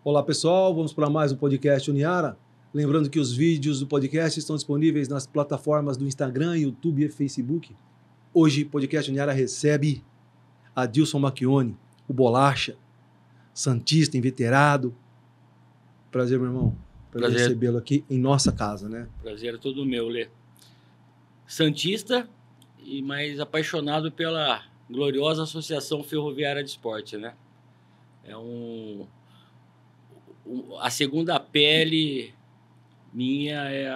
Olá pessoal, vamos para mais um podcast Uniara. Lembrando que os vídeos do podcast estão disponíveis nas plataformas do Instagram, YouTube e Facebook. Hoje o podcast Uniara recebe Adilson Macchione, o Bolacha, santista, inveterado. Prazer, meu irmão. Prazer recebê-lo aqui em nossa casa, né? Prazer é todo meu, Lê. Santista e mais apaixonado pela gloriosa Associação Ferroviária de Esporte, né? A segunda pele minha é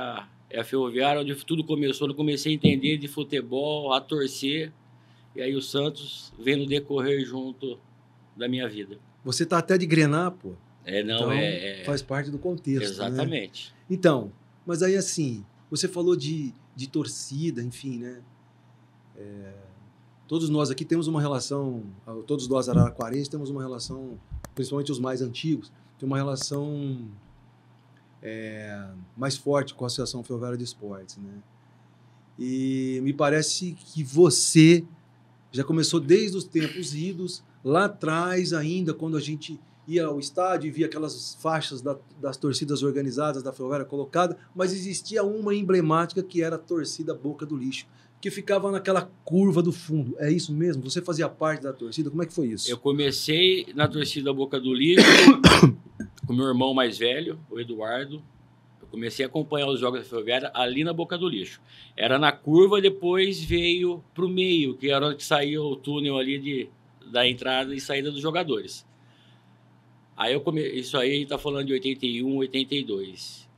a Ferroviária, onde tudo começou. Eu comecei a entender de futebol, a torcer, e aí o Santos vem no decorrer junto da minha vida. Você tá até de grená, pô. Então, faz parte do contexto. Exatamente. Né? Então, mas aí assim, você falou de torcida, enfim, né? Todos nós aqui temos uma relação, todos nós araraquarenses temos uma relação, principalmente os mais antigos, tem uma relação mais forte com a Associação Ferroviária de Esportes, né? E me parece que você já começou desde os tempos idos, lá atrás ainda, quando a gente ia ao estádio e via aquelas faixas das torcidas organizadas da Ferroviária colocada, mas existia uma emblemática que era a torcida Boca do Lixo, que ficava naquela curva do fundo. É isso mesmo? Você fazia parte da torcida? Como é que foi isso? Eu comecei na torcida Boca do Lixo com meu irmão mais velho, o Eduardo. Eu comecei a acompanhar os jogos da Ferroviária ali na Boca do Lixo. Era na curva, depois veio para o meio, que era onde que saía o túnel ali da entrada e saída dos jogadores. Aí isso aí a gente está falando de 81, 82.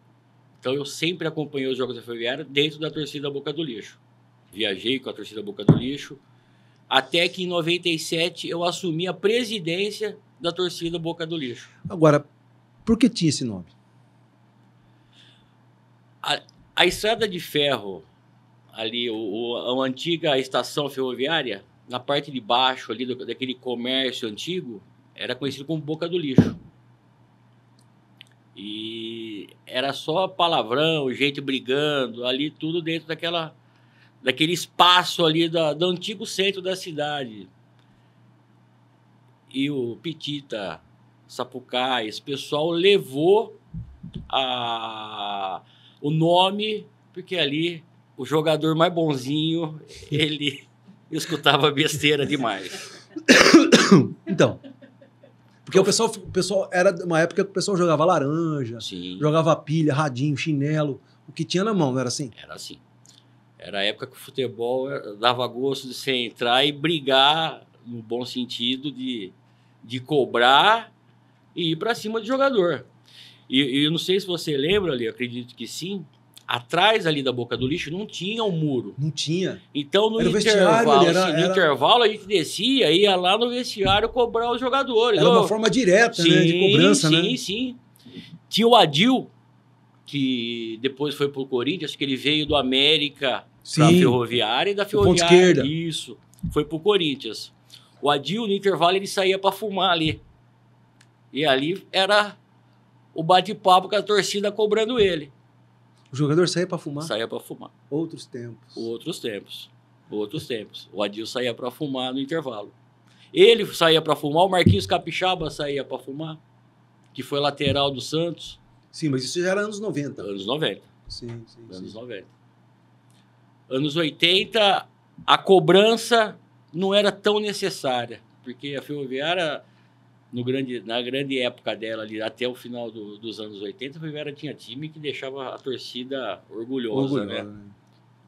Então eu sempre acompanhei os jogos da Ferroviária dentro da torcida Boca do Lixo. Viajei com a torcida Boca do Lixo, até que em 97 eu assumi a presidência da torcida Boca do Lixo. Agora, por que tinha esse nome? A estrada de ferro, ali, a antiga estação ferroviária, na parte de baixo ali daquele comércio antigo, era conhecido como Boca do Lixo. E era só palavrão, gente brigando, ali tudo dentro daquele espaço ali do antigo centro da cidade. E o Petita, Sapucaí, esse pessoal levou o nome, porque ali o jogador mais bonzinho, ele escutava besteira demais. Então, porque o pessoal era uma época que o pessoal jogava laranja, Sim. Jogava pilha, radinho, chinelo, o que tinha na mão, não era assim? Era assim. Era a época que o futebol dava gosto de você entrar e brigar, no bom sentido, de cobrar e ir para cima do jogador. E eu não sei se você lembra ali, acredito que sim, atrás ali da Boca do Lixo não tinha um muro. Não tinha. Então no intervalo a gente descia, ia lá no vestiário cobrar os jogadores. Era uma forma direta, né, de cobrança, né? Sim. Tinha o Adil, que depois foi pro Corinthians, que ele veio do América para a Ferroviária, e da Ferroviária, ponta esquerda. Isso, foi pro Corinthians. O Adil, no intervalo, ele saía para fumar ali. E ali era o bate-papo com a torcida cobrando ele. O jogador saía para fumar? Saía para fumar. Outros tempos. Outros tempos. O Adil saía para fumar no intervalo. Ele saía para fumar, o Marquinhos Capixaba saía para fumar, que foi lateral do Santos. Sim, mas isso já era anos 90. Anos 90. Sim. Anos 90. Anos 80, a não era tão necessária, porque a Ferroviária, na grande época dela, ali, até o final dos anos 80, a Ferroviária tinha time que deixava a torcida orgulhosa, né?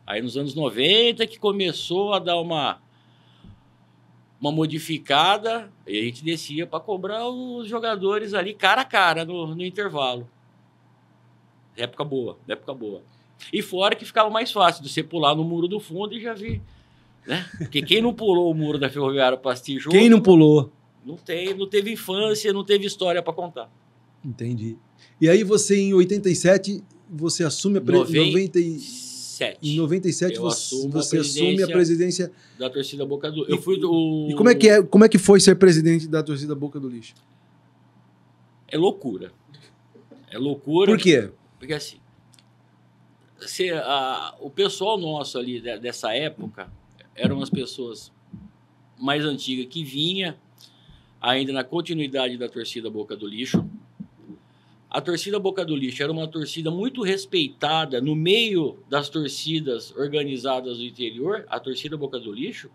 Aí nos anos 90 que começou a dar uma modificada, e a gente descia para cobrar os jogadores ali cara a cara no intervalo. Época boa. E fora que ficava mais fácil de você pular no muro do fundo e já vi, né? Porque quem não pulou o muro da Ferroviária para assistir jogo... Quem não pulou? Não teve infância, não teve história para contar. Entendi. E aí você, em 87, você assume a presidência... Em 97 você assume a presidência da torcida Boca do Lixo. E como é que foi ser presidente da torcida Boca do Lixo? É loucura. Por quê? Porque assim, o pessoal nosso ali dessa época eram as pessoas mais antigas que vinha ainda na continuidade da torcida Boca do Lixo. A torcida Boca do Lixo era uma torcida muito respeitada no meio das torcidas organizadas do interior. A torcida Boca do Lixo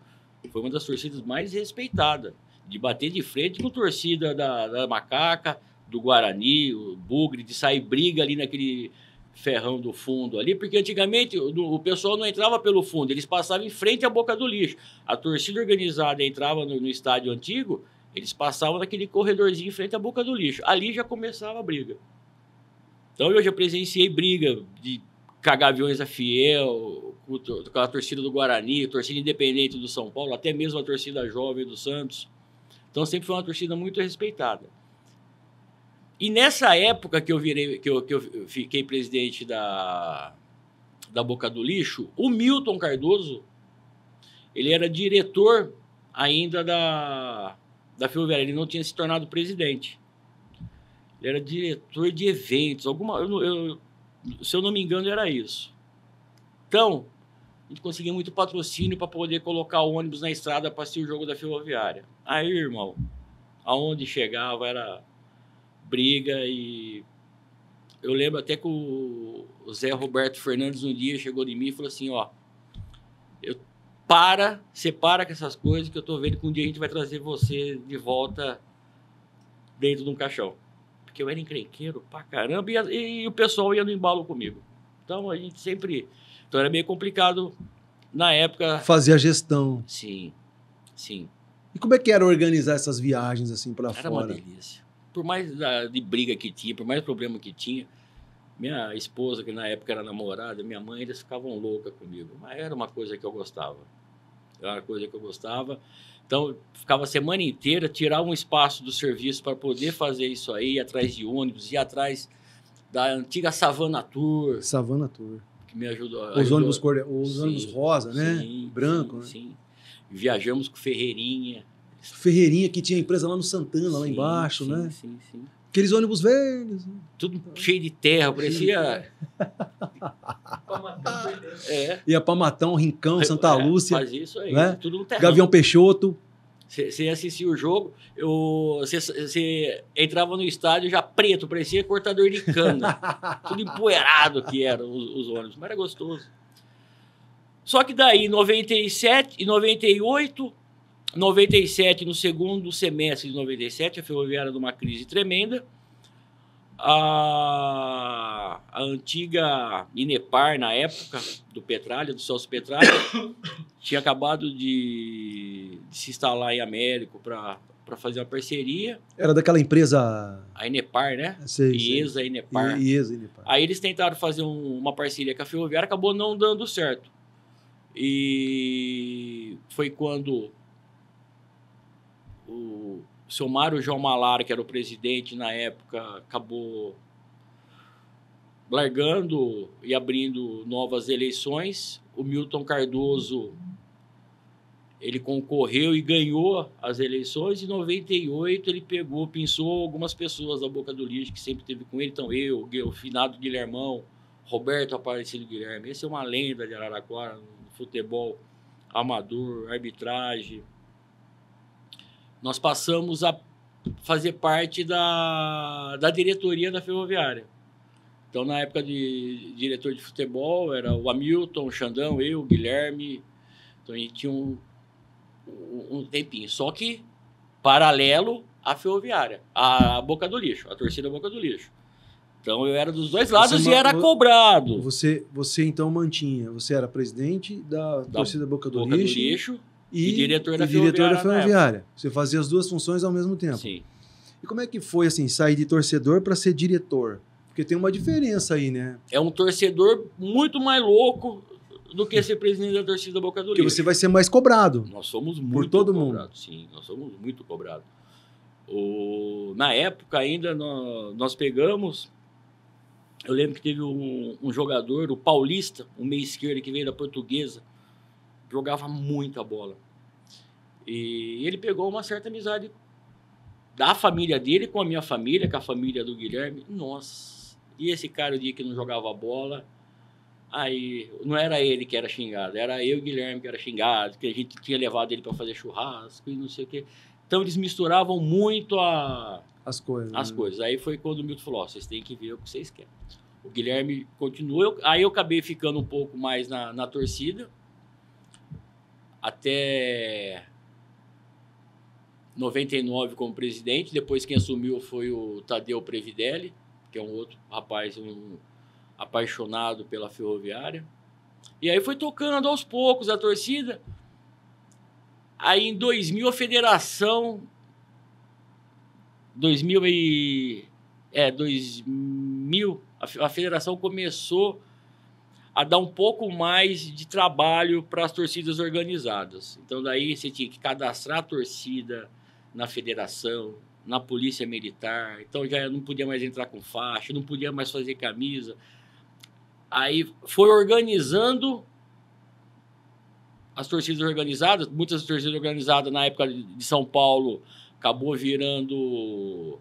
foi uma das torcidas mais respeitadas, de bater de frente com a torcida da Macaca, do Guarani, o Bugre, de sair briga ali naquele ferrão do fundo ali, porque antigamente o pessoal não entrava pelo fundo, eles passavam em frente à Boca do Lixo. A torcida organizada entrava no estádio antigo, eles passavam naquele corredorzinho em frente à Boca do Lixo. Ali já começava a briga. Então eu já presenciei briga de Cagaviões da Fiel, com a torcida do Guarani, torcida independente do São Paulo, até mesmo a torcida jovem do Santos. Então sempre foi uma torcida muito respeitada. E nessa época que eu fiquei presidente da Boca do Lixo, o Milton Cardoso, ele era diretor ainda da Ferroviária, ele não tinha se tornado presidente. Ele era diretor de eventos, se eu não me engano, era isso. Então, a gente conseguia muito patrocínio para poder colocar o ônibus na estrada para assistir o jogo da Ferroviária. Aí, irmão, aonde chegava era briga. E eu lembro até que o Zé Roberto Fernandes um dia chegou de mim e falou assim, ó, você para com essas coisas que eu tô vendo que um dia a gente vai trazer você de volta dentro de um caixão. Porque eu era encrenqueiro pra caramba e o pessoal ia no embalo comigo. Então a gente sempre... Então era meio complicado na época. Fazer a gestão. Sim, sim. E como é que era organizar essas viagens assim para fora? Era uma delícia. Por mais de briga que tinha, por mais problema que tinha, minha esposa, que na época era namorada, minha mãe, eles ficavam loucas comigo. Mas era uma coisa que eu gostava. Era uma coisa que eu gostava. Então, ficava a semana inteira, tirar um espaço do serviço para poder fazer isso aí, ir atrás de ônibus, ir atrás da antiga Savana Tour. Savana Tour. Que me ajudou. Os ônibus rosa, né? Sim, branco, sim, né? Sim. Viajamos com Ferreirinha. Ferreirinha, que tinha empresa lá no Santana, lá embaixo, né? Sim. Aqueles ônibus velhos. Tudo cheio de terra, parecia... Ia para Matão, Rincão, Santa Lúcia. Fazia isso aí, né? Tudo no terrão. Gavião Peixoto. Você assistia o jogo, você entrava no estádio já preto, parecia cortador de cana. Tudo empoeirado que eram os ônibus, mas era gostoso. Só que daí, em 97 e 98... 97, no segundo semestre de 97, a Ferroviária numa crise tremenda. A antiga Inepar, na época, do Petralha, do Celso Petralha, tinha acabado de se instalar em Américo para fazer uma parceria. Era daquela empresa... A Inepar, né? IESA Inepar. Inepar. Aí eles tentaram fazer uma parceria com a Ferroviária, acabou não dando certo. E foi quando... o seu Mário João Malara, que era o presidente na época, acabou largando e abrindo novas eleições. O Milton Cardoso, ele concorreu e ganhou as eleições. Em 98, ele pinçou algumas pessoas da Boca do Lixo, que sempre esteve com ele. Então, o finado Guilhermão, Roberto Aparecido Guilherme. Esse é uma lenda de Araraquara, no futebol amador, arbitragem. Nós passamos a fazer parte da diretoria da Ferroviária. Então, na época de diretor de futebol, era o Hamilton, o Xandão, eu, o Guilherme. Então, a gente tinha um tempinho. Só que, paralelo à Ferroviária, a Boca do Lixo, a torcida Boca do Lixo. Então, eu era dos dois lados e era cobrado. Você então mantinha, você era presidente da torcida Boca do Lixo e diretor da Ferroviária. Você fazia as duas funções ao mesmo tempo. Sim. E como é que foi, assim, sair de torcedor para ser diretor? Porque tem uma diferença aí, né? É um torcedor muito mais louco do que ser presidente da torcida Boca do Lixo. Porque você vai ser mais cobrado. Nós somos muito por todo cobrados. Mundo. Sim, nós somos muito cobrados. Na época ainda nós pegamos... Eu lembro que teve um jogador, o Paulista, um meia esquerda que veio da Portuguesa, jogava muita bola. E ele pegou uma certa amizade da família dele com a minha família, com a família do Guilherme. Nossa, e esse cara, o dia que não jogava bola, aí não era ele que era xingado, era eu e o Guilherme que era xingado, que a gente tinha levado ele para fazer churrasco e não sei o quê. Então eles misturavam muito a as coisas. As coisas. Aí foi quando o Milton falou, ó, vocês têm que ver o que vocês querem. O Guilherme continuou, aí eu acabei ficando um pouco mais na torcida, até 99 como presidente. Depois quem assumiu foi o Tadeu Previdelli, que é um outro rapaz apaixonado pela Ferroviária. E aí foi tocando aos poucos a torcida. Aí em 2000 a federação... 2000 a federação começou a dar um pouco mais de trabalho para as torcidas organizadas. Então daí você tinha que cadastrar a torcida na federação, na polícia militar. Então já não podia mais entrar com faixa, não podia mais fazer camisa. Aí foi organizando as torcidas organizadas. Muitas torcidas organizadas na época de São Paulo acabou virando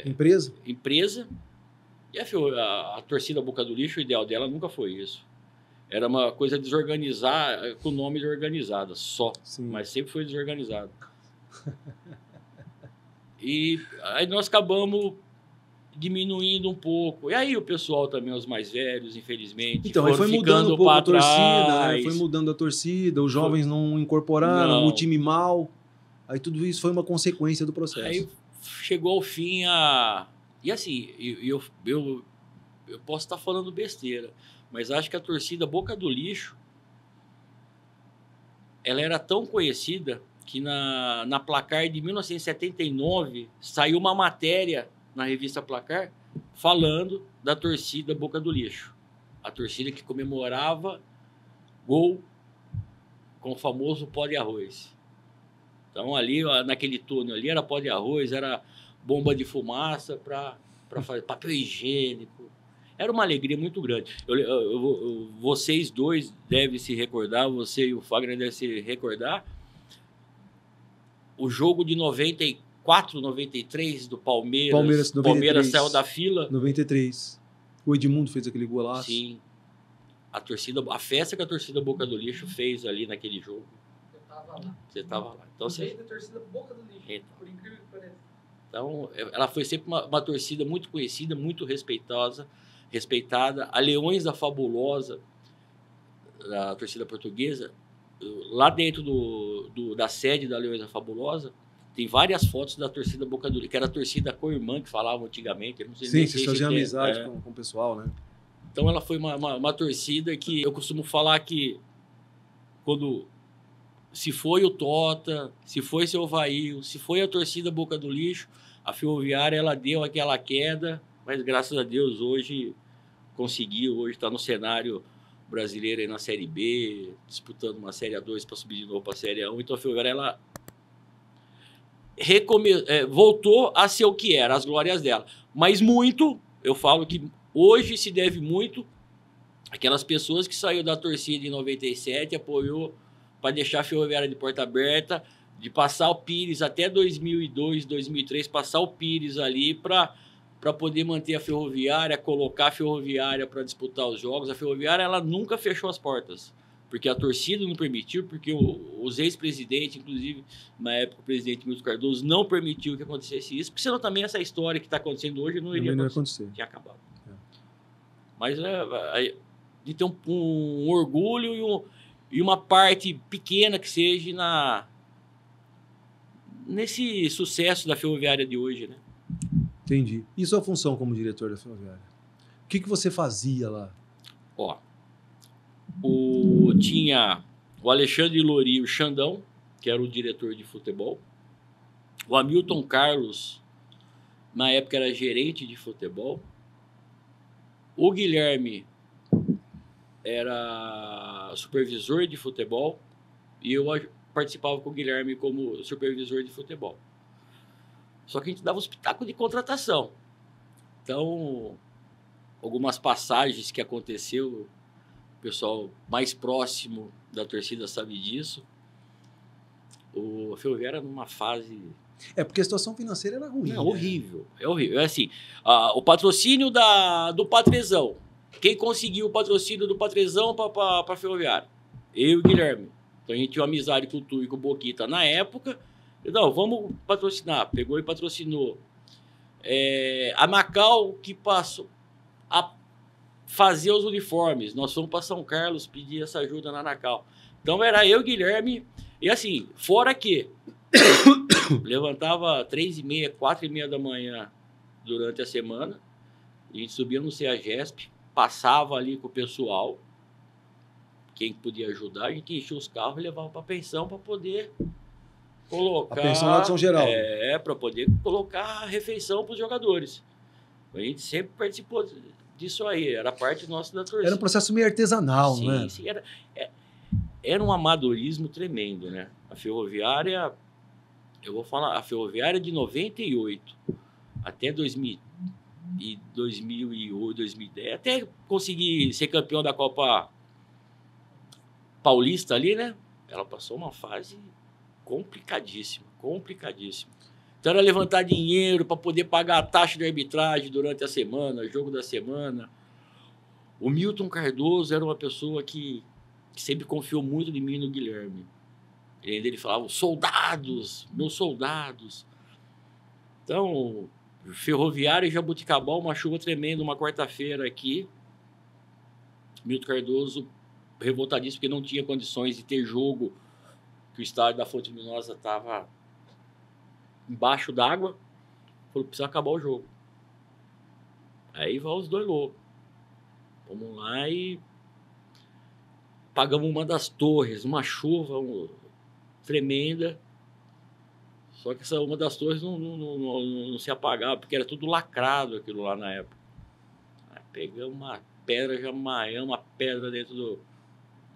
empresa. E a torcida Boca do Lixo, o ideal dela nunca foi isso. Era uma coisa desorganizada, com o nome de organizada só. Sim. Mas sempre foi desorganizado. E aí nós acabamos diminuindo um pouco. E aí o pessoal também, os mais velhos, infelizmente, então, foram foi mudando um pouco a torcida, né? Foi mudando a torcida, os jovens não incorporaram, o time mal. Aí tudo isso foi uma consequência do processo. Aí chegou ao fim a... E assim, eu posso estar falando besteira, mas acho que a torcida Boca do Lixo, ela era tão conhecida que na Placar de 1979 saiu uma matéria na revista Placar falando da torcida Boca do Lixo. A torcida que comemorava gol com o famoso pó de arroz. Então ali, naquele túnel ali, era pó de arroz, era bomba de fumaça para fazer papel higiênico. Era uma alegria muito grande. Vocês dois devem se recordar, você e o Fagner devem se recordar, o jogo de 94, 93 do Palmeiras. Palmeiras saiu da fila. 93. O Edmundo fez aquele golaço. Sim. A festa que a torcida Boca do Lixo fez ali naquele jogo. Você estava lá. Então, da torcida Boca do Lixo, então, por incrível que pareça. Então, ela foi sempre uma torcida muito conhecida, muito respeitada. A Leões da Fabulosa, a torcida portuguesa, lá dentro da sede da Leões da Fabulosa, tem várias fotos da torcida Boca do Lixo, que era a torcida co-irmã que falavam antigamente. Eu não sei. Sim, vocês faziam amizade com o pessoal, né? Então, ela foi uma torcida que eu costumo falar que se foi o Tota, se foi seu Vail, se foi a torcida Boca do Lixo, a Ferroviária ela deu aquela queda, mas graças a Deus hoje conseguiu, hoje está no cenário brasileiro aí na Série B, disputando uma Série A2 para subir de novo para a Série A1. Então a Ferroviária ela voltou a ser o que era, as glórias dela. Mas muito, eu falo que hoje se deve muito àquelas pessoas que saíram da torcida em 97, apoiou para deixar a Ferroviária de porta aberta, de passar o Pires até 2002, 2003, passar o Pires ali para poder manter a Ferroviária, colocar a Ferroviária para disputar os jogos. A Ferroviária ela nunca fechou as portas, porque a torcida não permitiu, porque os ex-presidentes, inclusive na época o presidente Milton Cardoso, não permitiu que acontecesse isso, porque senão também essa história que está acontecendo hoje não iria acontecer. Tinha acabado. Mas de ter um orgulho e uma parte pequena que seja nesse sucesso da Ferroviária de hoje, né? Entendi. E sua função como diretor da Ferroviária? O que você fazia lá? Ó, tinha o Alexandre Lori e o Xandão, que era o diretor de futebol. O Hamilton Carlos, na época, era gerente de futebol. O Guilherme era supervisor de futebol e eu participava com o Guilherme como supervisor de futebol. Só que a gente dava os pitacos de contratação. Então, algumas passagens que aconteceu, o pessoal mais próximo da torcida sabe disso. O Ferroviária numa fase... porque a situação financeira era ruim. É horrível, é horrível. É assim, o patrocínio do Patrezão. Quem conseguiu o patrocínio do Patrezão para a Ferroviária? Eu e o Guilherme. Então a gente tinha uma amizade com o Tu e com o Boquita na época. Não, vamos patrocinar. Pegou e patrocinou. A Macau que passou a fazer os uniformes. Nós fomos para São Carlos pedir essa ajuda na Macau. Então era eu, Guilherme, e assim, fora que levantava 3h30, 4h30 da manhã durante a semana, a gente subia no CEAGESP, passava ali com o pessoal, quem podia ajudar, a gente enchia os carros e levava para a pensão para poder colocar... A pensão lá de São Geraldo. Para poder colocar a refeição para os jogadores. A gente sempre participou disso aí, era parte nossa da torcida. Era um processo meio artesanal, né? Sim, era um amadorismo tremendo, né? A Ferroviária, eu vou falar, a Ferroviária de 98 até 2008, 2010, até conseguir ser campeão da Copa Paulista ali, né? Ela passou uma fase complicadíssima. Então era levantar dinheiro para poder pagar a taxa de arbitragem durante a semana, jogo da semana. O Milton Cardoso era uma pessoa que sempre confiou muito em mim e no Guilherme. Ele falava, soldados, meus soldados. Então, Ferroviária e Jabuticabal, uma chuva tremenda, uma quarta-feira aqui. Milton Cardoso revoltadíssimo porque não tinha condições de ter jogo, que o estádio da Fonte Luminosa estava embaixo d'água. Falou, precisa acabar o jogo. Aí vai os dois loucos. Vamos lá e pagamos uma das torres, uma chuva tremenda. Só que essa uma das torres não se apagava, porque era tudo lacrado aquilo lá na época. Aí pegamos uma pedra, já maiamos uma pedra dentro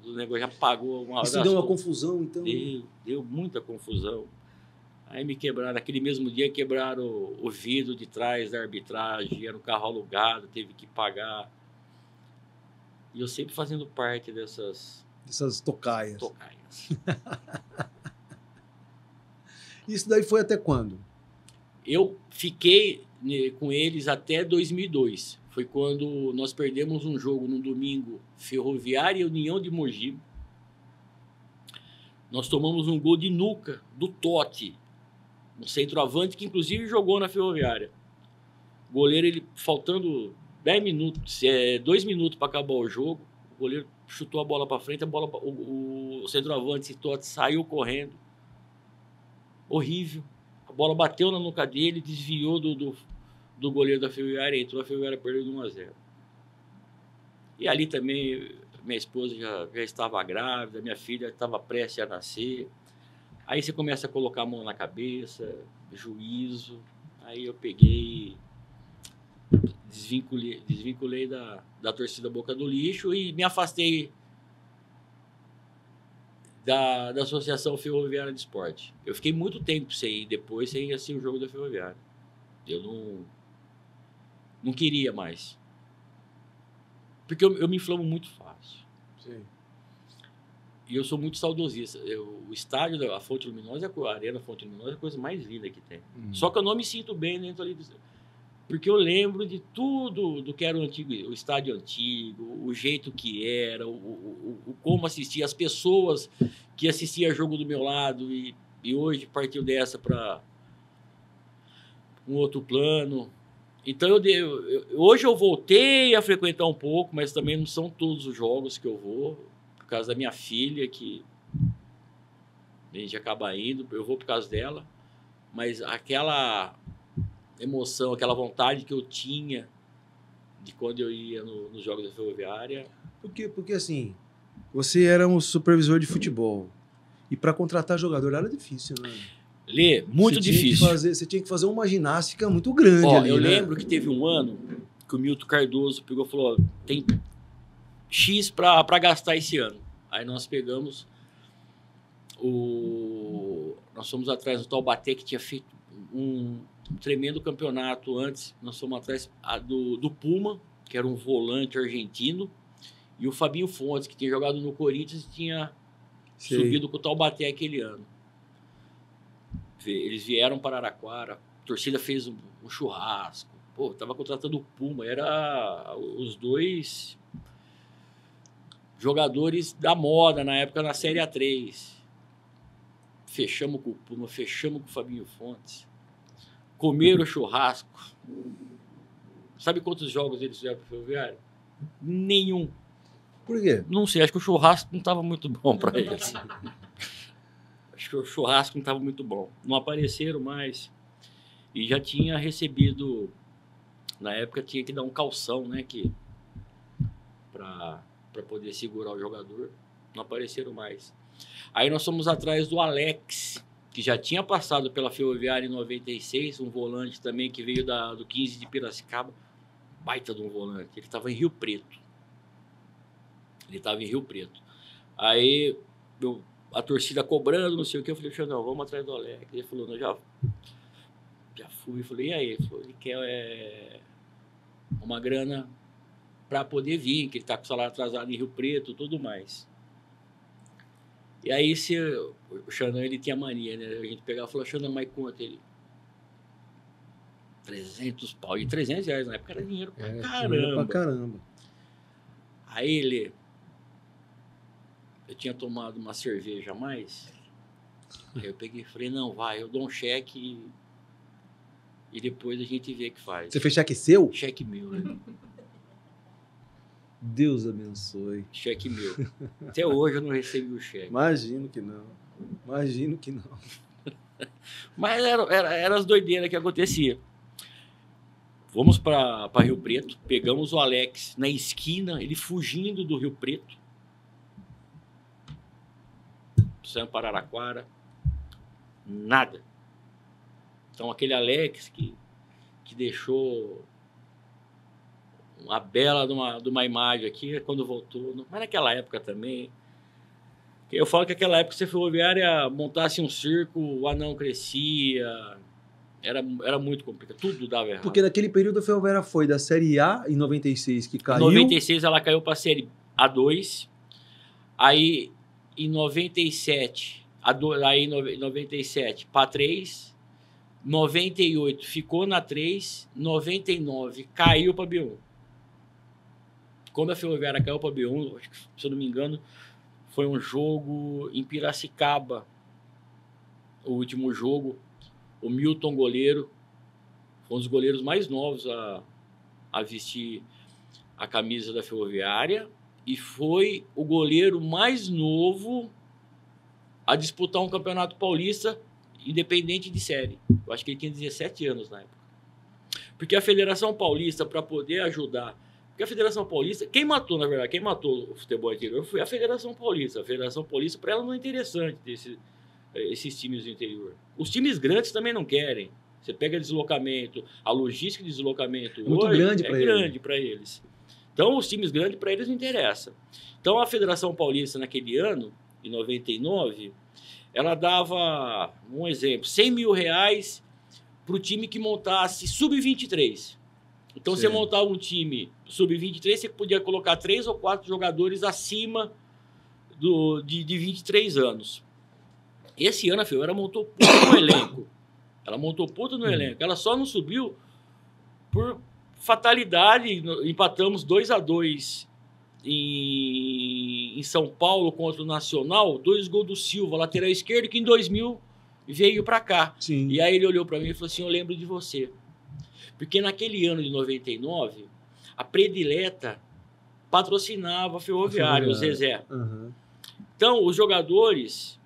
do negócio, já apagou uma hora. Isso deu uma confusão, então? Deu muita confusão. Aí me quebraram, naquele mesmo dia quebraram o vidro de trás da arbitragem, era um carro alugado, teve que pagar. E eu sempre fazendo parte dessas tocaias. Isso daí foi até quando? Eu fiquei com eles até 2002. Foi quando nós perdemos um jogo no domingo, Ferroviária e União de Mogi. Nós tomamos um gol de nuca do Totti, um centroavante que inclusive jogou na Ferroviária. O goleiro, ele faltando 2 minutos para acabar o jogo, o goleiro chutou a bola para frente, o centroavante Totti saiu correndo. Horrível. A bola bateu na nuca dele, desviou do goleiro da Ferroviária, entrou, a Ferroviária perdeu de 1-0. E ali também minha esposa já estava grávida, minha filha estava prestes a nascer. Aí você começa a colocar a mão na cabeça, juízo. Aí eu peguei, desvinculei da torcida Boca do Lixo e me afastei da Associação Ferroviária de Esporte. Eu fiquei muito tempo sem assistir o jogo da Ferroviária. Eu não queria mais. Porque eu me inflamo muito fácil. Sim. E eu sou muito saudosista. O estádio da Fonte Luminosa, a Arena Fonte Luminosa é a coisa mais linda que tem. Só que eu não me sinto bem dentro ali. Porque eu lembro de tudo do que era o estádio antigo, o jeito que era, o como assistia, as pessoas que assistiam jogo do meu lado e hoje partiu dessa para um outro plano. Então hoje eu voltei a frequentar um pouco, mas também não são todos os jogos que eu vou, por causa da minha filha, que a gente acaba indo, eu vou por causa dela, mas aquela emoção, aquela vontade que eu tinha de quando eu ia nos jogos da Ferroviária. Porque assim, você era um supervisor de futebol e para contratar jogador era difícil, né? Lê, muito difícil. Você tinha que fazer uma ginástica muito grande ali, eu né? lembro que teve um ano que o Milton Cardoso pegou e falou, tem X para gastar esse ano. Aí nós pegamos nós fomos atrás do Taubaté, que tinha feito um tremendo campeonato antes. Nós fomos atrás do Puma, que era um volante argentino, e o Fabinho Fontes, que tinha jogado no Corinthians e tinha subido com o Taubaté aquele ano. Eles vieram para Araraquara, a torcida fez um churrasco. Pô, tava contratando o Puma, era os dois jogadores da moda na época na Série A3. fechamos com o Puma, fechamos com o Fabinho Fontes, comeram churrasco. Sabe quantos jogos eles fizeram para o Ferroviário? Nenhum. Por quê? Não sei, acho que o churrasco não estava muito bom para eles. Acho que o churrasco não estava muito bom. Não apareceram mais. E já tinha recebido, na época tinha que dar um calção, né, para poder segurar o jogador. Não apareceram mais. Aí nós fomos atrás do Alex, que já tinha passado pela Ferroviária em 96, um volante também que veio do 15 de Piracicaba. Baita de um volante. Ele estava em Rio Preto. Aí a torcida cobrando, não sei o que. Eu falei, não, vamos atrás do Alex. Ele falou, não, já fui. Eu falei, e aí? Ele falou, ele quer uma grana para poder vir, que ele está com o salário atrasado em Rio Preto e tudo mais. E aí o Xandão, ele tinha mania, né? A gente pegava e falou, Xandão, mas quanto? Ele... 300 pau. E 300 reais na época era dinheiro pra caramba. Dinheiro pra caramba. Aí eu tinha tomado uma cerveja a mais. Aí eu peguei e falei, não, vai, eu dou um cheque e depois a gente vê o que faz. Você fez cheque seu? Cheque meu, né? Deus abençoe. Cheque meu. Até hoje eu não recebi o cheque. Imagino que não. Mas era as doideiras que acontecia. Fomos para Rio Preto, pegamos o Alex na esquina, ele fugindo do Rio Preto. Saímos para Araraquara. Nada. Então aquele Alex que deixou uma bela de uma imagem aqui, quando voltou. Mas naquela época também. Eu falo que naquela época, se a Ferroviária montasse um circo, o anão crescia. Era muito complicado, tudo dava errado. Porque naquele período a Ferroviária foi da Série A, em 96, que caiu. Em 96 ela caiu para a Série A2, aí em 97, aí em 97 para 3, 98 ficou na 3, 99 caiu para B1. Quando a Ferroviária caiu para B1, se eu não me engano, foi um jogo em Piracicaba, o último jogo. O Milton, goleiro, foi um dos goleiros mais novos a vestir a camisa da Ferroviária e foi o goleiro mais novo a disputar um campeonato paulista independente de série. Eu acho que ele tinha 17 anos na época. Porque a Federação Paulista, para poder ajudar... Porque a Federação Paulista... Quem matou, na verdade, quem matou o futebol interior foi a Federação Paulista. A Federação Paulista, para ela, não é interessante esses times do interior. Os times grandes também não querem. Você pega deslocamento, a logística de deslocamento é muito grande para eles. Então, os times grandes, para eles, não interessa. Então, a Federação Paulista, naquele ano, em 99, ela dava, um exemplo, 100 mil reais para o time que montasse sub-23. Então, você montava um time sub-23, você podia colocar 3 ou 4 jogadores acima de 23 anos. Esse ano a Ferroviária montou puta no elenco. Ela montou puta no elenco. Ela só não subiu por fatalidade. Empatamos 2-2 em São Paulo contra o Nacional. 2 gols do Silva, lateral esquerdo, que em 2000 veio para cá. Sim. E aí ele olhou para mim e falou assim, eu lembro de você. Porque naquele ano de 99, a Predileta patrocinava a Ferroviária, o Zezé. Uhum. Então, os jogadores...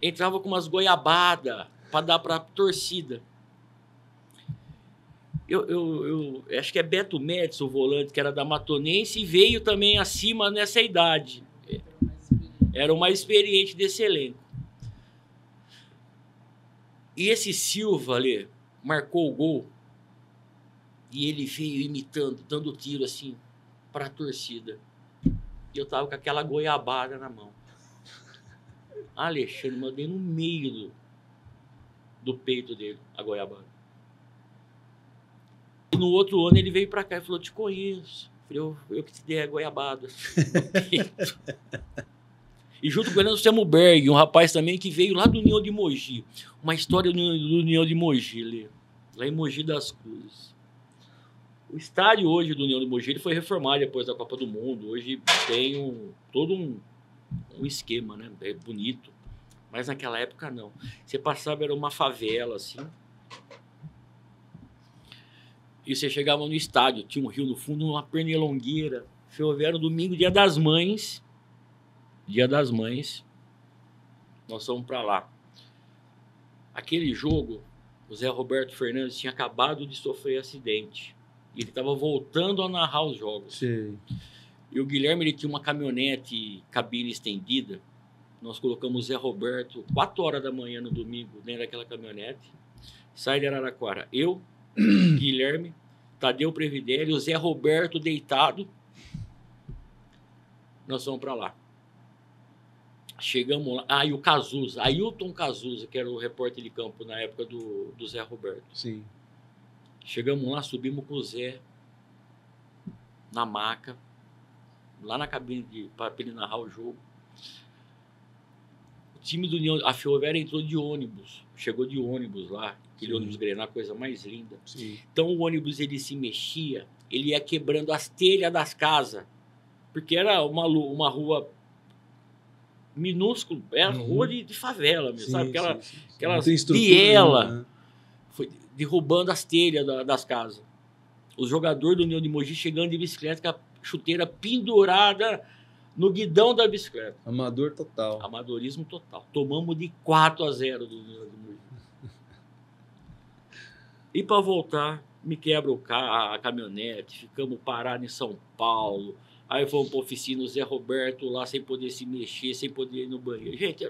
entrava com umas goiabadas para dar para a torcida. Eu acho que é Beto Médici, o volante, que era da Matonense, e veio também acima nessa idade. Era o mais experiente desse elenco. E esse Silva ali marcou o gol e ele veio imitando, dando tiro assim para a torcida. E eu tava com aquela goiabada na mão. Alexandre, mandei no meio do peito dele, a goiabada. E no outro ano ele veio pra cá e falou, te conheço. Eu falei, eu que te dei a goiabada. E junto com ele, o Samuberg, um rapaz também que veio lá do União de Mogi. Uma história do União de Mogi, lá em Mogi das Cruzes. O estádio hoje do União de Mogi ele foi reformado depois da Copa do Mundo. Hoje tem todo um esquema, né? É bonito. Mas naquela época, não. Você passava, era uma favela, assim. E você chegava no estádio, tinha um rio no fundo, uma pernilongueira. Ferroviária, domingo, dia das mães. Dia das mães. Nós fomos para lá. Aquele jogo, o Zé Roberto Fernandes tinha acabado de sofrer acidente. E ele estava voltando a narrar os jogos. Sei. E o Guilherme, ele tinha uma caminhonete cabine estendida. Nós colocamos o Zé Roberto 4 horas da manhã no domingo dentro daquela caminhonete. Sai de Araraquara. Eu, Guilherme, Tadeu Previdério, o Zé Roberto deitado. Nós vamos para lá. Chegamos lá. Ah, e o Cazuza, Ailton Cazuza, que era o repórter de campo na época do Zé Roberto. Sim. Chegamos lá, subimos com o Zé na maca, lá na cabine para ele narrar o jogo. O time do União, a Ferroviária entrou de ônibus, chegou de ônibus lá, aquele ônibus Grená, coisa mais linda. Sim. Então o ônibus, ele se mexia, ele ia quebrando as telhas das casas, porque era uma rua minúscula, era rua de favela mesmo, sabe? Aquelas biela, né? Foi derrubando as telhas das casas. Os jogadores do União de Mogi chegando de bicicleta com a chuteira pendurada no guidão da bicicleta. Amador total. Amadorismo total. Tomamos de 4-0 do União de Mogi. E para voltar, me quebra o carro, a caminhonete, ficamos parados em São Paulo. Aí fomos para a oficina, o Zé Roberto lá sem poder se mexer, sem poder ir no banheiro. Gente,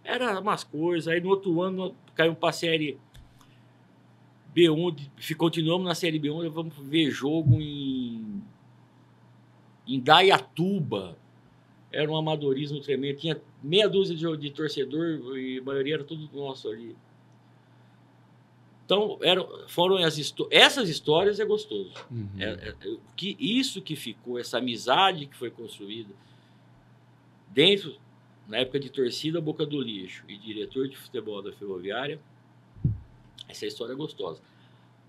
era umas coisas. Aí no outro ano caiu para a série B1, continuamos na série B1, vamos ver jogo em Dayatuba. Era um amadorismo tremendo. Tinha meia dúzia de torcedor e a maioria era tudo nosso ali. Então, foram essas histórias é gostoso. Uhum. Isso que ficou, essa amizade que foi construída dentro, na época de torcida Boca do Lixo e diretor de futebol da Ferroviária, essa história é gostosa.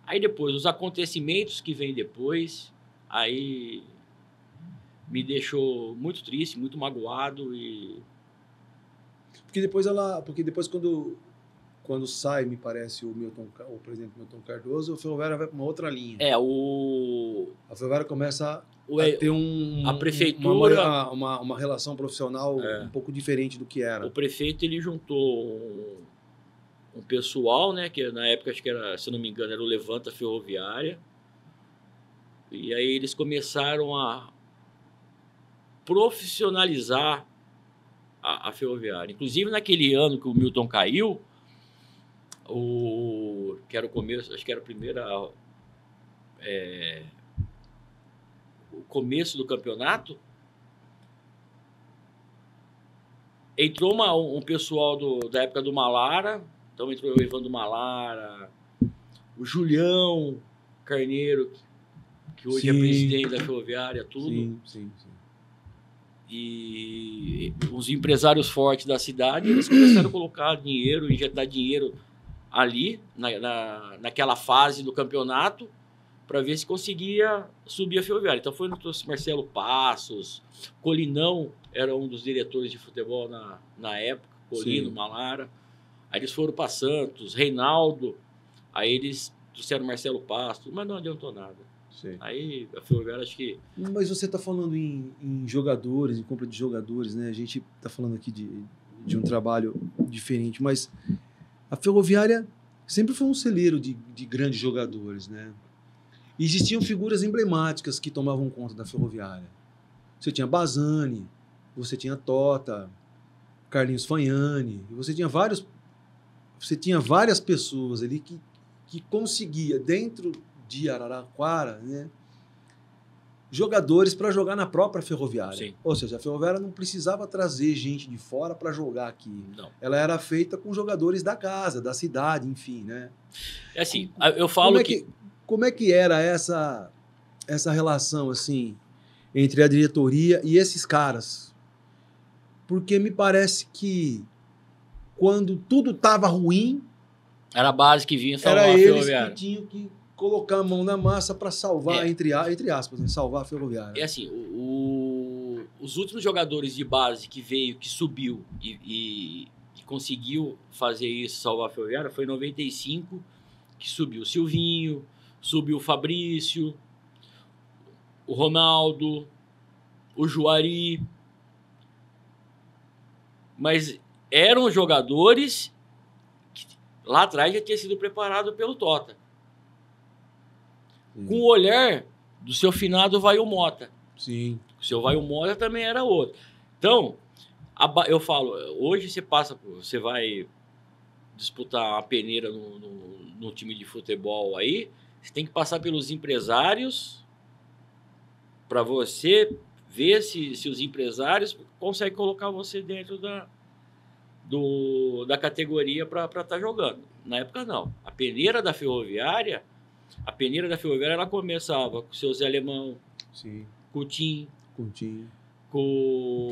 Aí depois, os acontecimentos que vêm depois, aí me deixou muito triste, muito magoado e... Porque depois quando sai, me parece, o presidente Milton Cardoso, o Ferroviária vai para uma outra linha. A Ferroviária começa a ter a prefeitura, uma relação profissional um pouco diferente do que era. O prefeito, ele juntou um pessoal, né, que na época, acho que era, se não me engano, era o Levanta Ferroviária. E aí eles começaram a profissionalizar a Ferroviária. Inclusive, naquele ano que o Milton caiu, que era o começo, acho que era a primeira... o começo do campeonato, entrou um pessoal da época do Malara, então entrou o Evandro Malara, o Julião Carneiro, que hoje é presidente da Ferroviária, tudo. Sim. E os empresários fortes da cidade, eles começaram a colocar dinheiro, injetar dinheiro ali, naquela fase do campeonato, para ver se conseguia subir a Ferroviária. Então foi no Marcelo Passos, Colinão era um dos diretores de futebol na época, Colino, Malara. Aí eles foram para Santos, Reinaldo, aí eles trouxeram Marcelo Passos, mas não adiantou nada. Sim. Aí a Ferroviária, acho que... Mas você está falando em jogadores, em compra de jogadores, né? A gente está falando aqui de um trabalho diferente, mas a Ferroviária sempre foi um celeiro de grandes jogadores, né? E existiam figuras emblemáticas que tomavam conta da Ferroviária. Você tinha Bazzani, você tinha Tota, Carlinhos Fagnani, e você tinha várias pessoas ali que conseguia, dentro de Araraquara, né, jogadores para jogar na própria Ferroviária. Sim. Ou seja, a Ferroviária não precisava trazer gente de fora para jogar aqui. Não. Ela era feita com jogadores da casa, da cidade, enfim, né? É assim, eu falo como é que era essa relação, assim, entre a diretoria e esses caras? Porque me parece que quando tudo estava ruim, era a base que vinha salvar era a eles Ferroviária. que tinham que colocar a mão na massa para salvar, entre aspas, né? Salvar a Ferroviária. É assim, os últimos jogadores de base que veio, que subiu e conseguiu fazer isso, salvar a Ferroviária, foi em 95, que subiu o Silvinho, subiu o Fabrício, o Ronaldo, o Juari. Mas eram jogadores que lá atrás já tinha sido preparado pelo Tota. Com o olhar do seu finado Vail Mota. Sim. O seu Vail Mota também era outro. Então, eu falo, hoje você vai disputar uma peneira no time de futebol aí, você tem que passar pelos empresários para você ver se os empresários conseguem colocar você dentro da categoria para estar jogando. Na época, não. A peneira da Ferroviária, ela começava com o seu Zé Alemão, Sim. Coutinho,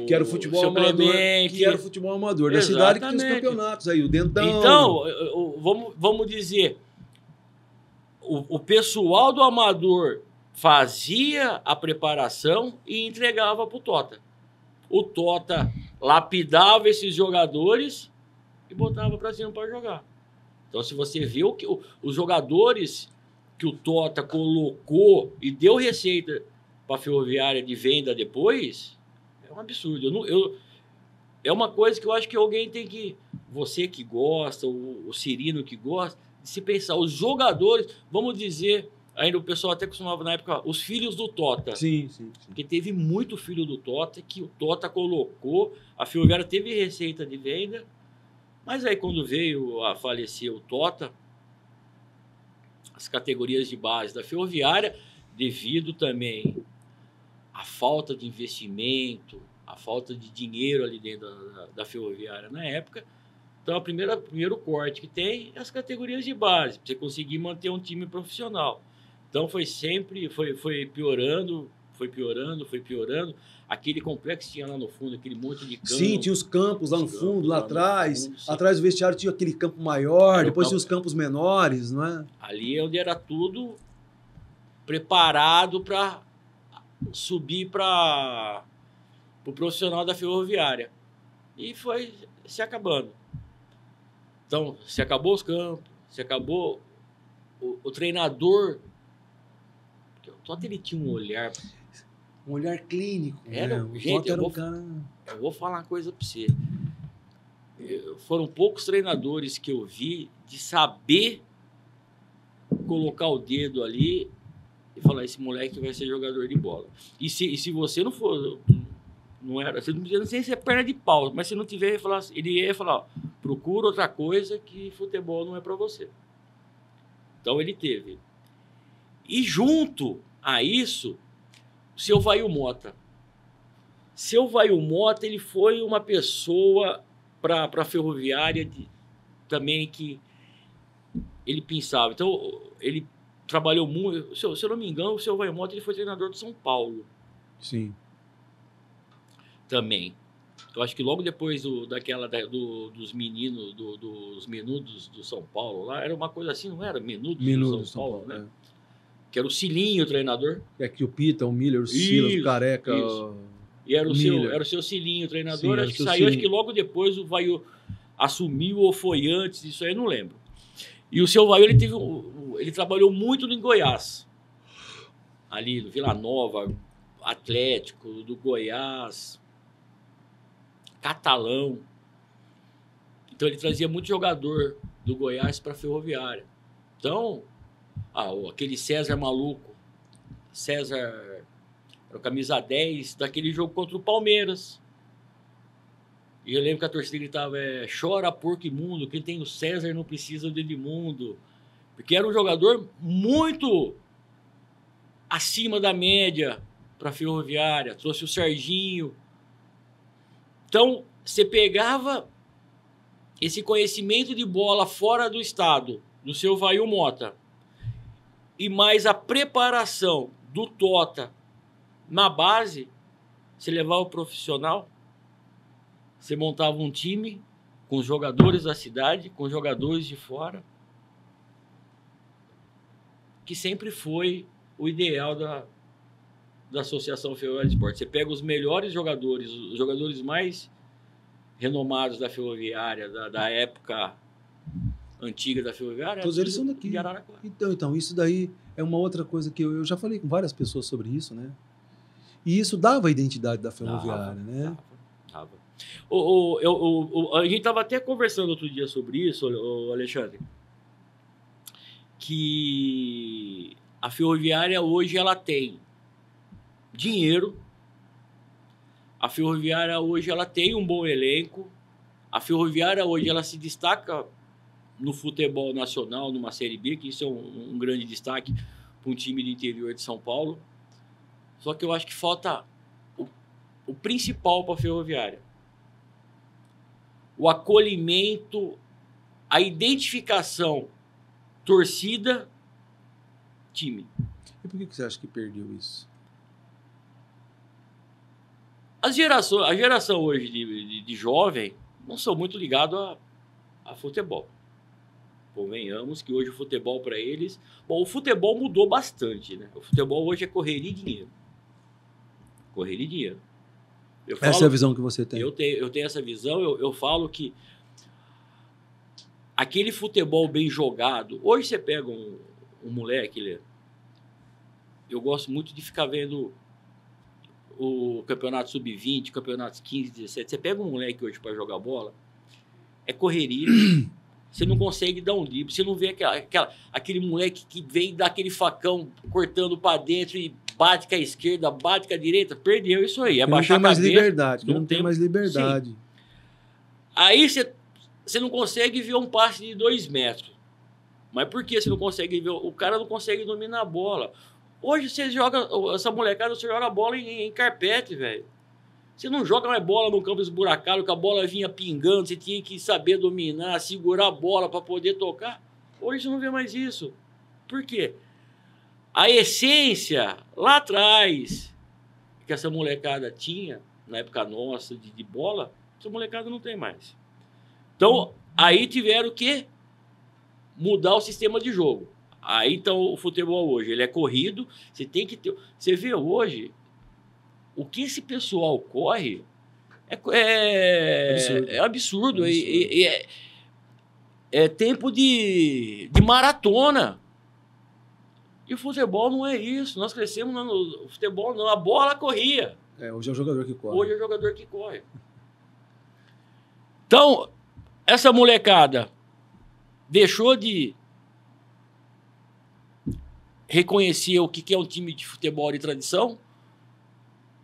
que era o futebol amador, Clemente. que era o futebol amador da Exatamente. cidade, que tinha os campeonatos aí, o Dentão. Então, vamos dizer, o pessoal do amador fazia a preparação e entregava para o Tota. O Tota lapidava esses jogadores e botava para cima para jogar. Então, se você vê os jogadores que o Tota colocou e deu receita para a Ferroviária de venda depois, é um absurdo. É uma coisa que eu acho que alguém tem que... Você que gosta, o Cirino que gosta, de se pensar. Os jogadores, vamos dizer... Ainda o pessoal até costumava na época, os filhos do Tota. Sim. Porque teve muito filho do Tota que o Tota colocou, a Ferroviária teve receita de venda, mas aí quando veio a falecer o Tota, as categorias de base da Ferroviária, devido também à falta de investimento, à falta de dinheiro ali dentro da Ferroviária na época, então o primeiro corte que tem é as categorias de base, para você conseguir manter um time profissional. Então foi piorando. Aquele complexo que tinha lá no fundo, aquele monte de campos. Sim, tinha os campos lá no fundo, lá atrás. Atrás do vestiário tinha aquele campo maior, depois tinha os campos menores, não é? Ali é onde era tudo preparado para subir para o profissional da Ferroviária. E foi se acabando. Então, se acabou os campos, se acabou o treinador. O Tota, ele tinha um olhar clínico. Era, né? gente, eu vou falar uma coisa para você. Foram poucos treinadores que eu vi de saber colocar o dedo ali e falar, esse moleque vai ser jogador de bola. E se você não for, você não precisa ser perna de pau, mas se não tiver, ele ia falar, ó, procura outra coisa que futebol não é para você. Então ele teve. E junto a isso, o seu Vail Mota. Seu Vail Mota, ele foi uma pessoa para a Ferroviária também que ele pensava. Então, ele trabalhou muito. Se eu não me engano, o seu Vail Mota, ele foi treinador do São Paulo. Sim. Também. Eu acho que logo depois dos meninos, dos menudos do São Paulo, lá era uma coisa assim, não era? Menudos do São Paulo, né? É. Que era o Cilinho, o treinador. É que o Pita, o Miller, o Silas, o Careca. Isso. E era o seu Cilinho, o treinador. Sim, acho que saiu, acho que logo depois o Vail assumiu ou foi antes, isso aí eu não lembro. E o seu Vail, ele trabalhou muito no Goiás. Ali, no Vila Nova, Atlético, do Goiás, Catalão. Então ele trazia muito jogador do Goiás para a Ferroviária. Então, aquele César maluco, César era o camisa 10 daquele jogo contra o Palmeiras. E eu lembro que a torcida gritava, chora porco imundo, quem tem o César não precisa do Edmundo. Porque era um jogador muito acima da média para a Ferroviária, trouxe o Serginho. Então, você pegava esse conhecimento de bola fora do estado, do seu Vail Mota, e mais a preparação do Tota na base, você levava o profissional, você montava um time com os jogadores da cidade, com os jogadores de fora, que sempre foi o ideal da Associação Ferroviária de Esporte. Você pega os melhores jogadores, os jogadores mais renomados da Ferroviária, da época antiga da Ferroviária. Todos eles são daqui. De Araraquara. Então, isso daí é uma outra coisa que eu já falei com várias pessoas sobre isso, né? E isso dava a identidade da Ferroviária, né? Dava. A gente estava até conversando outro dia sobre isso, Alexandre, que a Ferroviária hoje ela tem dinheiro, a Ferroviária hoje ela tem um bom elenco, a Ferroviária hoje ela se destaca no futebol nacional, numa Série B, que isso é um grande destaque para um time do interior de São Paulo. Só que eu acho que falta o principal para a Ferroviária. O acolhimento, a identificação, torcida, time. E por que você acha que perdeu isso? A geração hoje de jovem não são muito ligados a futebol. Convenhamos que hoje o futebol para eles... Bom, o futebol mudou bastante, né? O futebol hoje é correria e dinheiro. Correria e dinheiro. Essa é a visão que você tem. Eu tenho essa visão, eu falo que aquele futebol bem jogado... Hoje você pega um moleque, eu gosto muito de ficar vendo o campeonato sub-20, campeonatos 15, 17. Você pega um moleque hoje para jogar bola, é correria... Você não consegue dar um drible, você não vê aquele moleque que vem dar aquele facão cortando para dentro e bate com a esquerda, bate com a direita, perdeu isso aí. É baixar não tem mais a cabeça, liberdade, não tem mais liberdade. Sim. Aí você não consegue ver um passe de 2 metros. Mas por que você não consegue ver? O cara não consegue dominar a bola. Hoje você joga, essa molecada, você joga bola em carpete, velho. Você não joga mais bola no campo esburacado, que a bola vinha pingando, você tinha que saber dominar, segurar a bola para poder tocar. Hoje você não vê mais isso. Por quê? A essência, lá atrás, que essa molecada tinha, na época nossa, de bola, essa molecada não tem mais. Então, aí tiveram que mudar o sistema de jogo. Aí, então, o futebol hoje, ele é corrido, você tem que ter... Você vê hoje... O que esse pessoal corre é absurdo. É tempo de maratona. E o futebol não é isso. Nós crescemos no futebol, não. A bola corria. Hoje é o jogador que corre. Hoje é o jogador que corre. Então, essa molecada deixou de reconhecer o que é um time de futebol de tradição.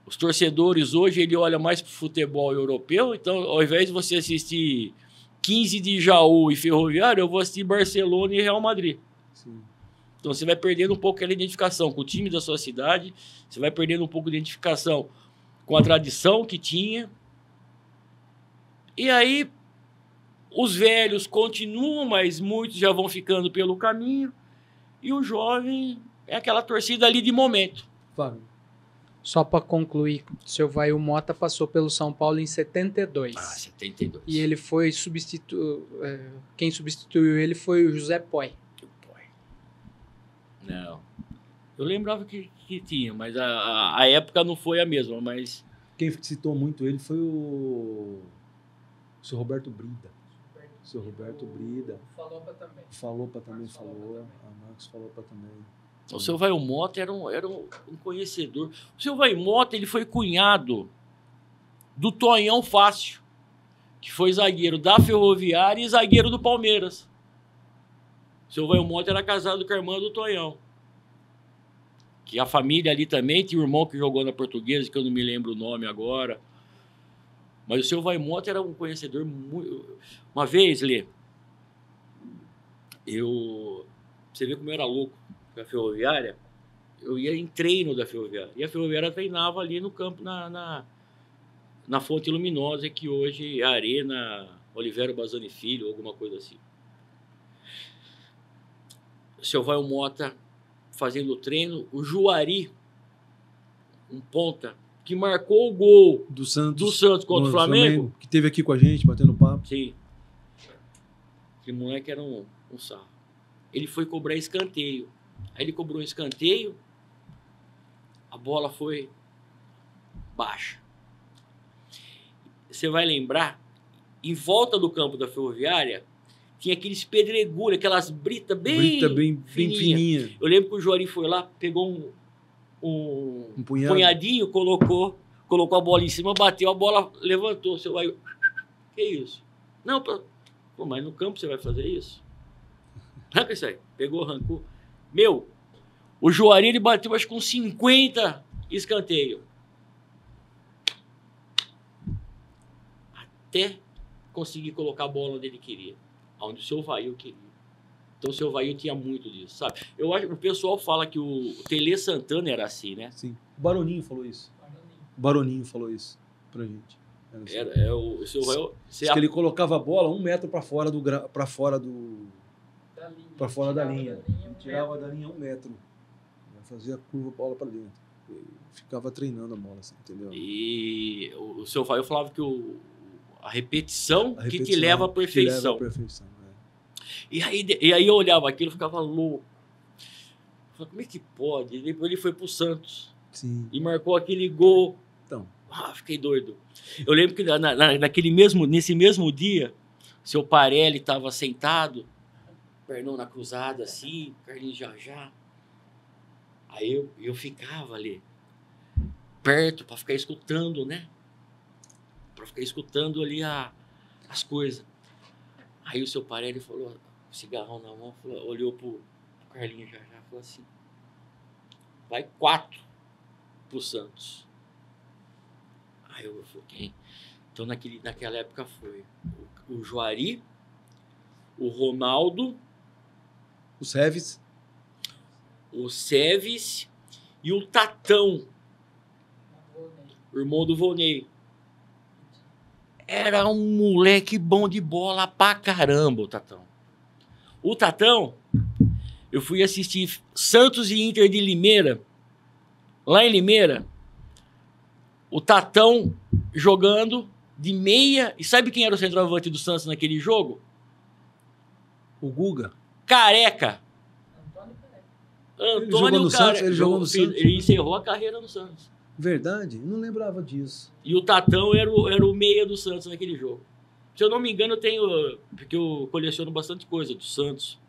Os torcedores hoje, ele olha mais para o futebol europeu, então ao invés de você assistir 15 de Jaú e Ferroviário, eu vou assistir Barcelona e Real Madrid. Sim. Então você vai perdendo um pouco aquela identificação com o time da sua cidade, você vai perdendo um pouco de identificação com a tradição que tinha. E aí os velhos continuam, mas muitos já vão ficando pelo caminho, e o jovem é aquela torcida ali de momento. Fábio. Só para concluir, o seu Vail Mota passou pelo São Paulo em 72. 72. E ele foi quem substituiu ele foi o José Poi. Não. Eu lembrava que tinha, mas a época não foi a mesma, mas... Quem citou muito ele foi o seu Roberto Brida. O seu Roberto Brida. O Falopa também. O Falopa também falou. A Marcos Falopa também. O seu Vail Mota era um conhecedor. O seu Vail Mota, ele foi cunhado do Tonhão Fácil, que foi zagueiro da Ferroviária e zagueiro do Palmeiras. O seu Vail Mota era casado com a irmã do Tonhão. Que a família ali também tinha um irmão que jogou na Portuguesa, que eu não me lembro o nome agora. Mas o seu Vail Mota era um conhecedor muito... Uma vez, Lê, você vê como eu era louco com a Ferroviária. Eu ia em treino da Ferroviária. E a Ferroviária treinava ali no campo, na Fonte Luminosa, que hoje é a Arena Olivero Bazani Filho, alguma coisa assim. O seu Vail Mota fazendo o treino, o Juari, um ponta, que marcou o gol do Santos contra o Flamengo, que teve aqui com a gente, batendo papo. Sim. Aquele moleque era um sarro. Ele foi cobrar escanteio. Aí ele cobrou um escanteio, a bola foi baixa. Você vai lembrar em volta do campo da Ferroviária, tinha aqueles pedregulhos, aquelas britas bem fininha. Eu lembro que o Juari foi lá, pegou um punhadinho, colocou a bola em cima, bateu, a bola levantou. Você vai... Que isso? Não, pô, mas no campo você vai fazer isso? Arranca isso aí. Pegou, arrancou. Meu, o Juari, ele bateu acho que com 50 escanteio. Até conseguir colocar a bola onde ele queria. Onde o seu Vail queria. Então o seu Vail tinha muito disso, sabe? Eu acho que o pessoal fala que o Tele Santana era assim, né? Sim. O Baroninho falou isso. O Baroninho falou isso pra gente. O seu Vail... Diz que ele colocava a bola 1 metro pra fora da linha. Tirava da linha 1 metro. Fazia a curva, a bola pra dentro. Ficava treinando a bola, assim, entendeu? E o seu Vail falava que a repetição que te leva à perfeição. E aí eu olhava aquilo e ficava louco. Eu falava, como é que pode? Depois ele foi pro Santos. Sim. E marcou aquele gol. Então. Fiquei doido. Eu lembro que nesse mesmo dia, seu Parelli estava sentado, pernão na cruzada assim, Carlinhos já. Aí eu ficava ali, perto, para ficar escutando, né? Para ficar escutando ali as coisas. Aí o seu Parelli falou, cigarrão na mão, olhou pro Carlinhos já e falou assim, vai 4 pro Santos. Aí eu falei, quem? Então naquela época foi o Juari, o Ronaldo, o Seves e o Tatão, o irmão do Volney. Era um moleque bom de bola pra caramba, o Tatão. O Tatão, eu fui assistir Santos e Inter de Limeira. Lá em Limeira, o Tatão jogando de meia. E sabe quem era o centroavante do Santos naquele jogo? O Guga. Careca. Ele jogou no Santos? Ele jogou no Santos. Ele encerrou a carreira no Santos. Verdade? Não lembrava disso. E o Tatão era o meia do Santos naquele jogo. Se eu não me engano, eu tenho... Porque eu coleciono bastante coisa do Santos.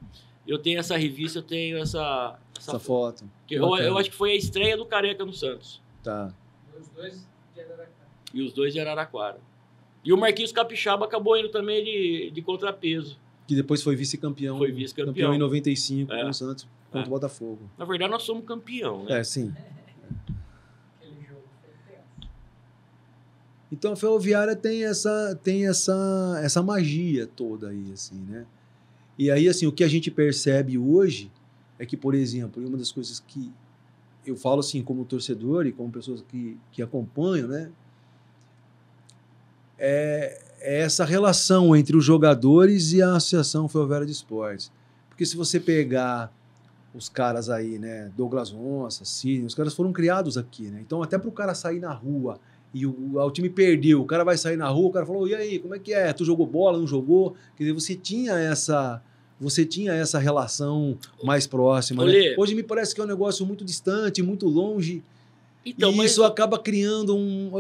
Eu tenho essa revista, eu tenho essa foto. Eu acho que foi a estreia do Careca no Santos. Tá. E os dois de Araraquara. E o Marquinhos Capixaba acabou indo também de contrapeso. Que depois foi vice-campeão. Foi vice-campeão. Campeão em 95 com o Santos contra o Botafogo. Na verdade, nós somos campeão, né? Sim. Então a Ferroviária tem essa magia toda aí, assim, né? E aí, assim, o que a gente percebe hoje é que, por exemplo, uma das coisas que eu falo, assim, como torcedor e como pessoas que acompanham, né? É essa relação entre os jogadores e a Associação Ferroviária de Esportes. Porque se você pegar os caras aí, né? Douglas Onça, Sidney, os caras foram criados aqui, né? Então, até para o cara sair na rua e o time perdeu, o cara vai sair na rua, o cara falou, e aí, como é que é? Tu jogou bola, não jogou? Quer dizer, você tinha essa relação mais próxima, né? Hoje me parece que é um negócio muito distante, muito longe, então, e isso acaba criando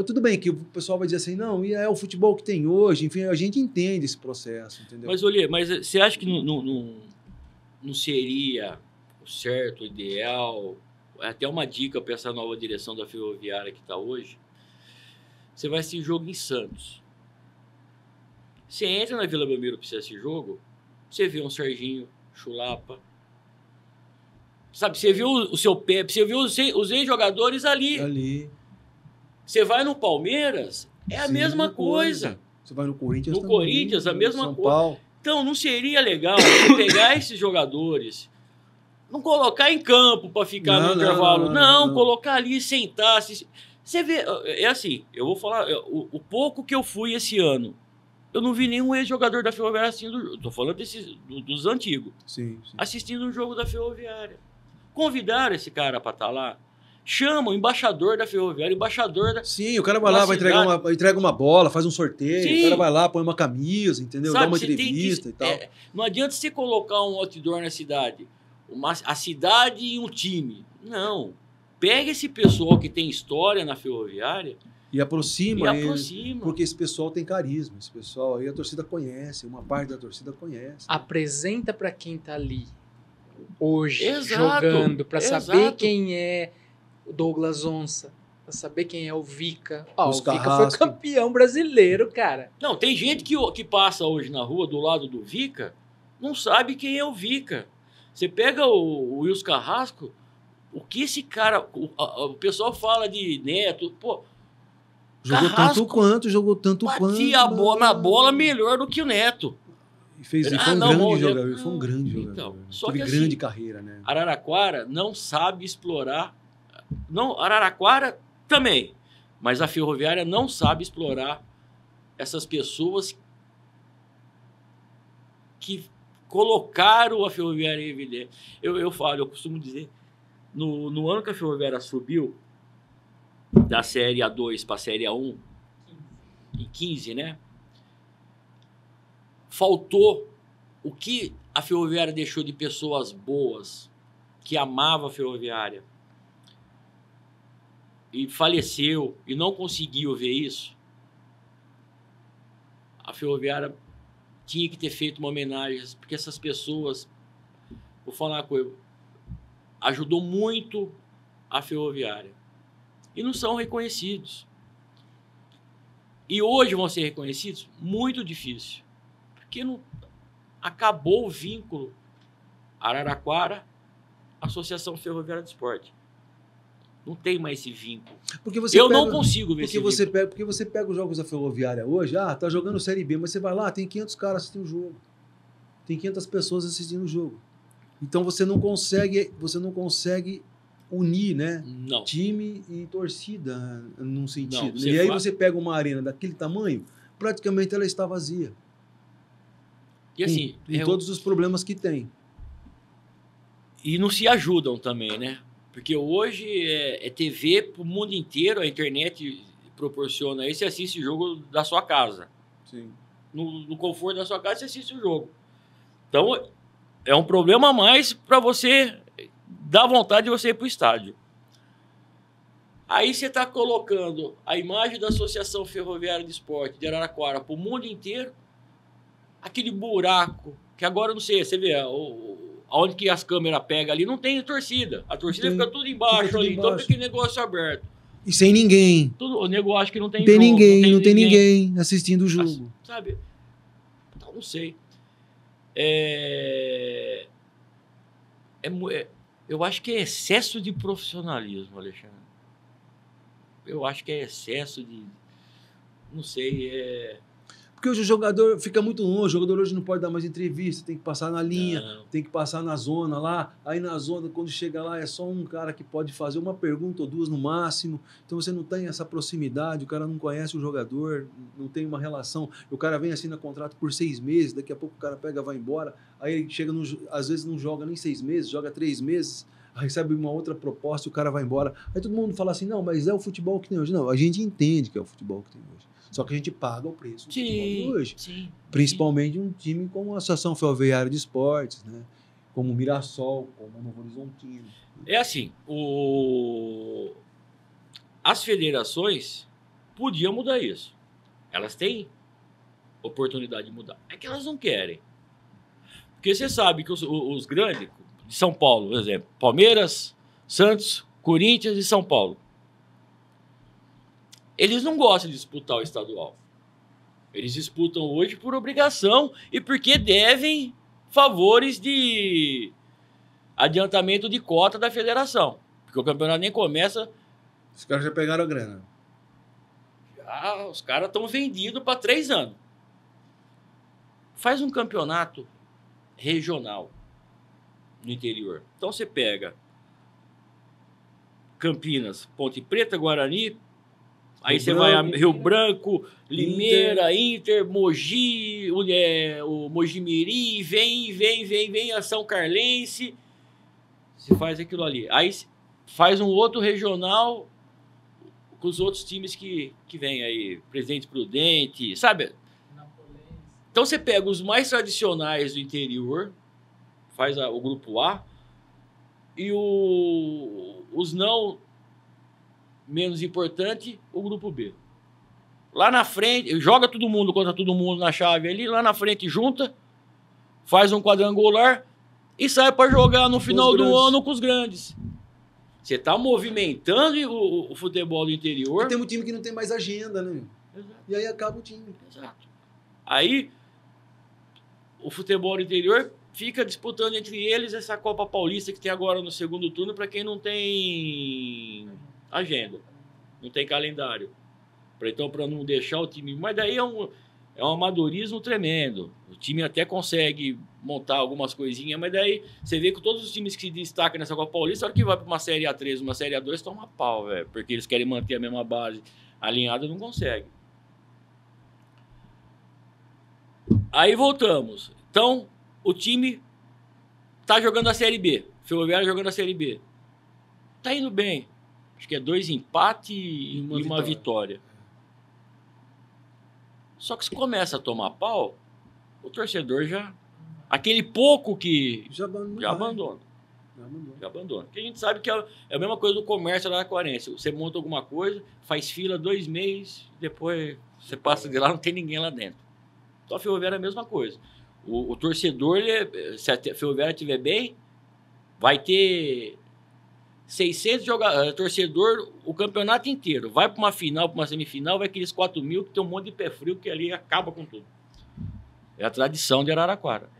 Tudo bem que o pessoal vai dizer assim, não, e é o futebol que tem hoje, enfim, a gente entende esse processo, entendeu? Mas você acha que não seria o certo, o ideal, até uma dica para essa nova direção da Ferroviária que está hoje? Você vai assistir jogo em Santos. Você entra na Vila Belmiro para assistir jogo, você vê um Serginho, Chulapa. Sabe, você viu o seu Pepe, você viu os ex-jogadores ali. Você vai no Palmeiras, a mesma coisa. Você vai no Corinthians também. No Corinthians, a mesma São coisa. Paulo. Então, não seria legal você pegar esses jogadores, não colocar em campo para ficar no intervalo. Não, colocar ali, sentar, assistir. Você vê, é assim, eu vou falar, o pouco que eu fui esse ano, eu não vi nenhum ex-jogador da Ferroviária assistindo, tô falando dos antigos, sim. Assistindo um jogo da Ferroviária. Convidaram esse cara para estar lá, chama o embaixador da Ferroviária, Sim, o cara vai lá, entrega uma bola, faz um sorteio, sim. O cara vai lá, põe uma camisa, entendeu? Sabe, dá uma entrevista e tal. Não adianta você colocar um outdoor na cidade, a cidade e um time, não. Pega esse pessoal que tem história na Ferroviária E aproxima, E aproxima. porque esse pessoal tem carisma. Esse pessoal aí a torcida conhece, uma parte da torcida conhece. Apresenta para quem tá ali hoje, Exato, jogando, para saber exato. quem é o Douglas Onça, para saber quem é o Vica. Ó, Os o Vica foi Carrasco. campeão brasileiro, cara. Não, tem gente que passa hoje na rua do lado do Vica, não sabe quem é o Vica. Você pega o Wilson Carrasco, o que esse cara... O pessoal fala de Neto, pô, Jogou Carrasco jogou tanto quanto. batia a bola na bola melhor do que o Neto. E foi Ah, um não, grande bom, jogador. não. Foi um grande Então, jogador. só Teve que grande assim, carreira, né? Araraquara não sabe explorar. Não, Araraquara também. Mas a Ferroviária não sabe explorar essas pessoas que colocaram a Ferroviária em evidência. Eu costumo dizer, no ano que a Ferroviária subiu da Série A2 para a Série A1, em 15, né? Faltou o que a Ferroviária deixou de pessoas boas, que amavam a Ferroviária, e faleceu e não conseguiu ver isso. A Ferroviária tinha que ter feito uma homenagem, porque essas pessoas, vou falar uma coisa, ajudou muito a Ferroviária e não são reconhecidos. E hoje vão ser reconhecidos? Muito difícil, porque não acabou o vínculo Araraquara, Associação Ferroviária do Esporte. Não tem mais esse vínculo. Porque você Eu pega, não consigo ver porque esse você vínculo. pega, porque você pega os jogos da Ferroviária hoje, tá jogando Série B, mas você vai lá, tem 500 caras assistindo o jogo. Tem 500 pessoas assistindo o jogo. Então você não consegue unir, né? Não. Time e torcida num sentido. Não, você E aí fa- você pega uma arena daquele tamanho, praticamente ela está vazia. E assim, com todos os problemas que tem. e não se ajudam também, né? Porque hoje é TV pro mundo inteiro, a internet proporciona aí, você assiste o jogo da sua casa. Sim. No conforto da sua casa, você assiste o jogo. Então, é um problema a mais para você dar vontade de você ir pro estádio. Aí você está colocando a imagem da Associação Ferroviária de Esporte de Araraquara pro mundo inteiro, aquele buraco, que agora eu não sei, você vê, aonde que as câmeras pegam ali, não tem torcida. A torcida fica tudo embaixo fica tudo ali, então embaixo. fica aquele negócio aberto. E sem ninguém. O negócio acho que não tem Não tem jogo, ninguém, não tem ninguém assistindo o jogo. Sabe? Então, não sei. Eu acho que é excesso de profissionalismo, Alexandre. Eu acho que é excesso de... Não sei, Porque hoje o jogador fica muito longe, o jogador hoje não pode dar mais entrevista, tem que passar na linha, Não. tem que passar na zona lá. Aí na zona, quando chega lá, é só um cara que pode fazer uma pergunta ou duas no máximo. Então você não tem essa proximidade, o cara não conhece o jogador, não tem uma relação. O cara vem assina contrato por 6 meses, daqui a pouco o cara pega e vai embora. Aí ele chega, às vezes não joga nem 6 meses, joga 3 meses, aí recebe uma outra proposta e o cara vai embora. Aí todo mundo fala assim, não, mas é o futebol que tem hoje. Não, a gente entende que é o futebol que tem hoje. Só que a gente paga o preço do futebol de hoje. sim. Principalmente um time como a Associação Ferroviária de Esportes, né? Como o Mirassol, como o Novo Horizontino. É assim, as federações podiam mudar isso. Elas têm oportunidade de mudar. É que elas não querem. Porque você sabe que os grandes, de São Paulo, por exemplo, Palmeiras, Santos, Corinthians e São Paulo, eles não gostam de disputar o estadual. Eles disputam hoje por obrigação e porque devem favores de adiantamento de cota da federação. Porque o campeonato nem começa. Os caras já pegaram a grana. Os caras estão vendidos para 3 anos. Faz um campeonato regional no interior. Então você pega Campinas, Ponte Preta, Guarani, aí você vai a Rio Branco, Limeira, Inter, Mogi, o Mogi-Mirim, vem a São Carlense, você faz aquilo ali. Aí faz um outro regional com os outros times que vem aí, Presidente Prudente, sabe? Então você pega os mais tradicionais do interior, faz o grupo A, e os não menos importante, o grupo B. Lá na frente, joga todo mundo contra todo mundo na chave ali, lá na frente junta, faz um quadrangular e sai para jogar no final do ano com os grandes. Você está movimentando o futebol do interior. E tem um time que não tem mais agenda, né? Exato. E aí acaba o time. Exato. Aí, o futebol do interior fica disputando entre eles essa Copa Paulista que tem agora no segundo turno para quem não tem agenda, não tem calendário. Então, para não deixar o time... Mas daí é um amadorismo tremendo. O time até consegue montar algumas coisinhas, mas daí você vê que todos os times que se destacam nessa Copa Paulista, a hora que vai para uma Série A3, uma Série A2, toma pau, velho. Porque eles querem manter a mesma base alinhada, não consegue. Aí voltamos. Então, o time tá jogando a Série B. Ferroviária jogando a Série B. Tá indo bem. Acho que é 2 empates e uma vitória. Só que se começa a tomar pau, o torcedor já... Aquele pouco que... Já abandona. Porque a gente sabe que é a mesma coisa do comércio lá na Aquarense. Você monta alguma coisa, faz fila 2 meses, depois você passa de lá, não tem ninguém lá dentro. Então a Ferroviária é a mesma coisa. O torcedor, se a Ferroviária estiver bem, vai ter 600 torcedor o campeonato inteiro. Vai para uma final, para uma semifinal, vai aqueles 4 mil que tem um monte de pé frio que ali acaba com tudo. É a tradição de Araraquara.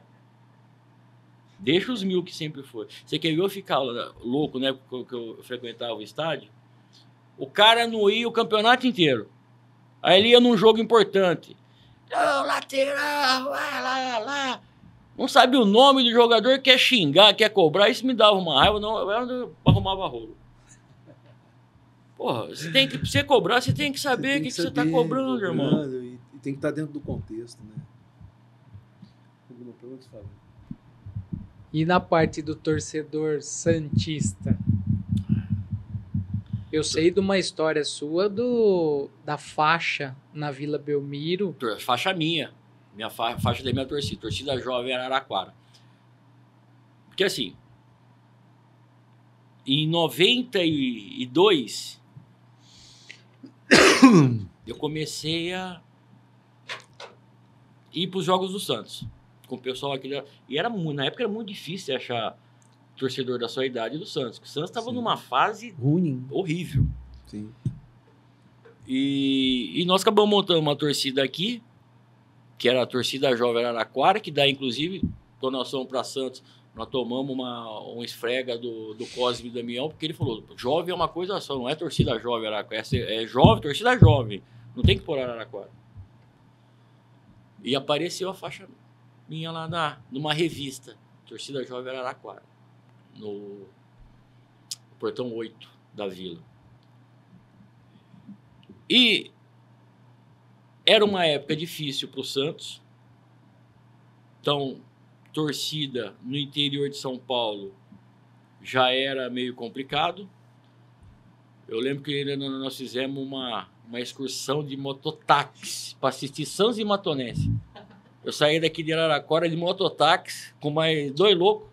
Deixa os 1000 que sempre foi. Você quer ver eu ficar louco, né? Porque eu frequentava o estádio. O cara não ia o campeonato inteiro. Aí ele ia num jogo importante. Não, lateral, vai lá. Não sabe o nome do jogador, quer xingar, quer cobrar. Isso me dava uma raiva, não, eu arrumava rolo. Porra, você tem que, pra você cobrar, você tem que saber o que você tá cobrando, irmão. E tem que estar dentro do contexto, né? Alguma pergunta, Fábio? E na parte do torcedor santista? Eu sei de uma história sua da faixa na Vila Belmiro. Faixa minha. Minha faixa da minha torcida. Torcida Jovem Araraquara. Porque assim, em 92, eu comecei a ir para os Jogos do Santos. Com o pessoal aqui. E na época era muito difícil achar torcedor da sua idade do Santos. O Santos estava numa fase ruim, horrível. Sim. E nós acabamos montando uma torcida aqui, que era a torcida Jovem Araraquara, que daí, inclusive, quando nós fomos para Santos, nós tomamos uma esfrega do Cosme Damião, porque ele falou, jovem é uma coisa só, não é torcida Jovem Araraquara, é jovem, torcida jovem, não tem que pôr Araraquara. E apareceu a faixa minha lá numa revista, Torcida Jovem Araraquara, no portão 8 da vila. E era uma época difícil para o Santos. Então, torcida no interior de São Paulo já era meio complicado. Eu lembro que nós fizemos uma excursão de mototáxi para assistir Santos e Matonense. Eu saí daqui de Araraquara de mototáxi com mais 2 loucos.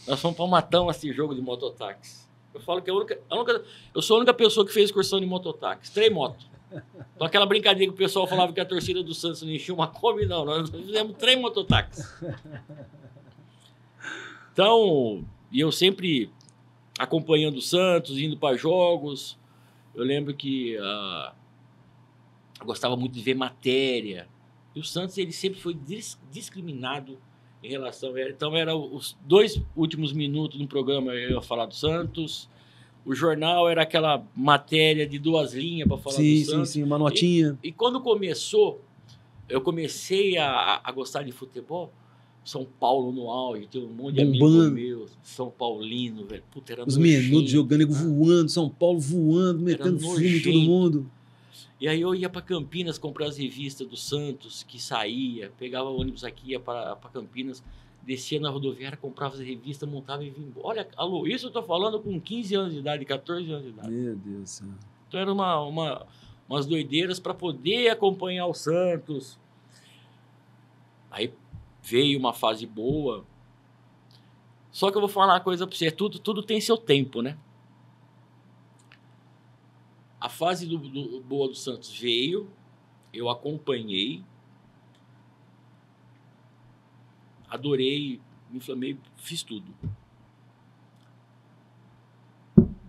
Nós fomos para Matão assistir jogo de mototáxi. Eu falo que eu sou a única pessoa que fez excursão de mototáxi. 3 motos. Então aquela brincadeira que o pessoal falava que a torcida do Santos não enchia uma Kombi, não. Nós fizemos 3 mototáxis. Então, e eu sempre acompanhando o Santos, indo para jogos. Eu lembro que eu gostava muito de ver matéria. E o Santos, ele sempre foi discriminado em relação... Então, era os 2 últimos minutos do programa eu ia falar do Santos. O jornal era aquela matéria de 2 linhas para falar do Santos. Sim, uma notinha. E quando eu comecei a gostar de futebol, São Paulo no auge, tem um monte de amigos meus, São Paulino, velho. Puta, era os menudos jogando, voando, São Paulo voando, metendo fumo em todo mundo. E aí eu ia para Campinas comprar as revistas do Santos, que saía, pegava ônibus aqui, ia para Campinas, descia na rodoviária, comprava as revistas, montava e vinha embora. Olha, alô, isso eu tô falando com 15 anos de idade, 14 anos de idade. Meu Deus do céu. Então era umas doideiras para poder acompanhar o Santos. Aí veio uma fase boa. Só que eu vou falar uma coisa para você, tudo tem seu tempo, né? A fase boa do Santos veio, eu acompanhei, adorei, me inflamei, fiz tudo.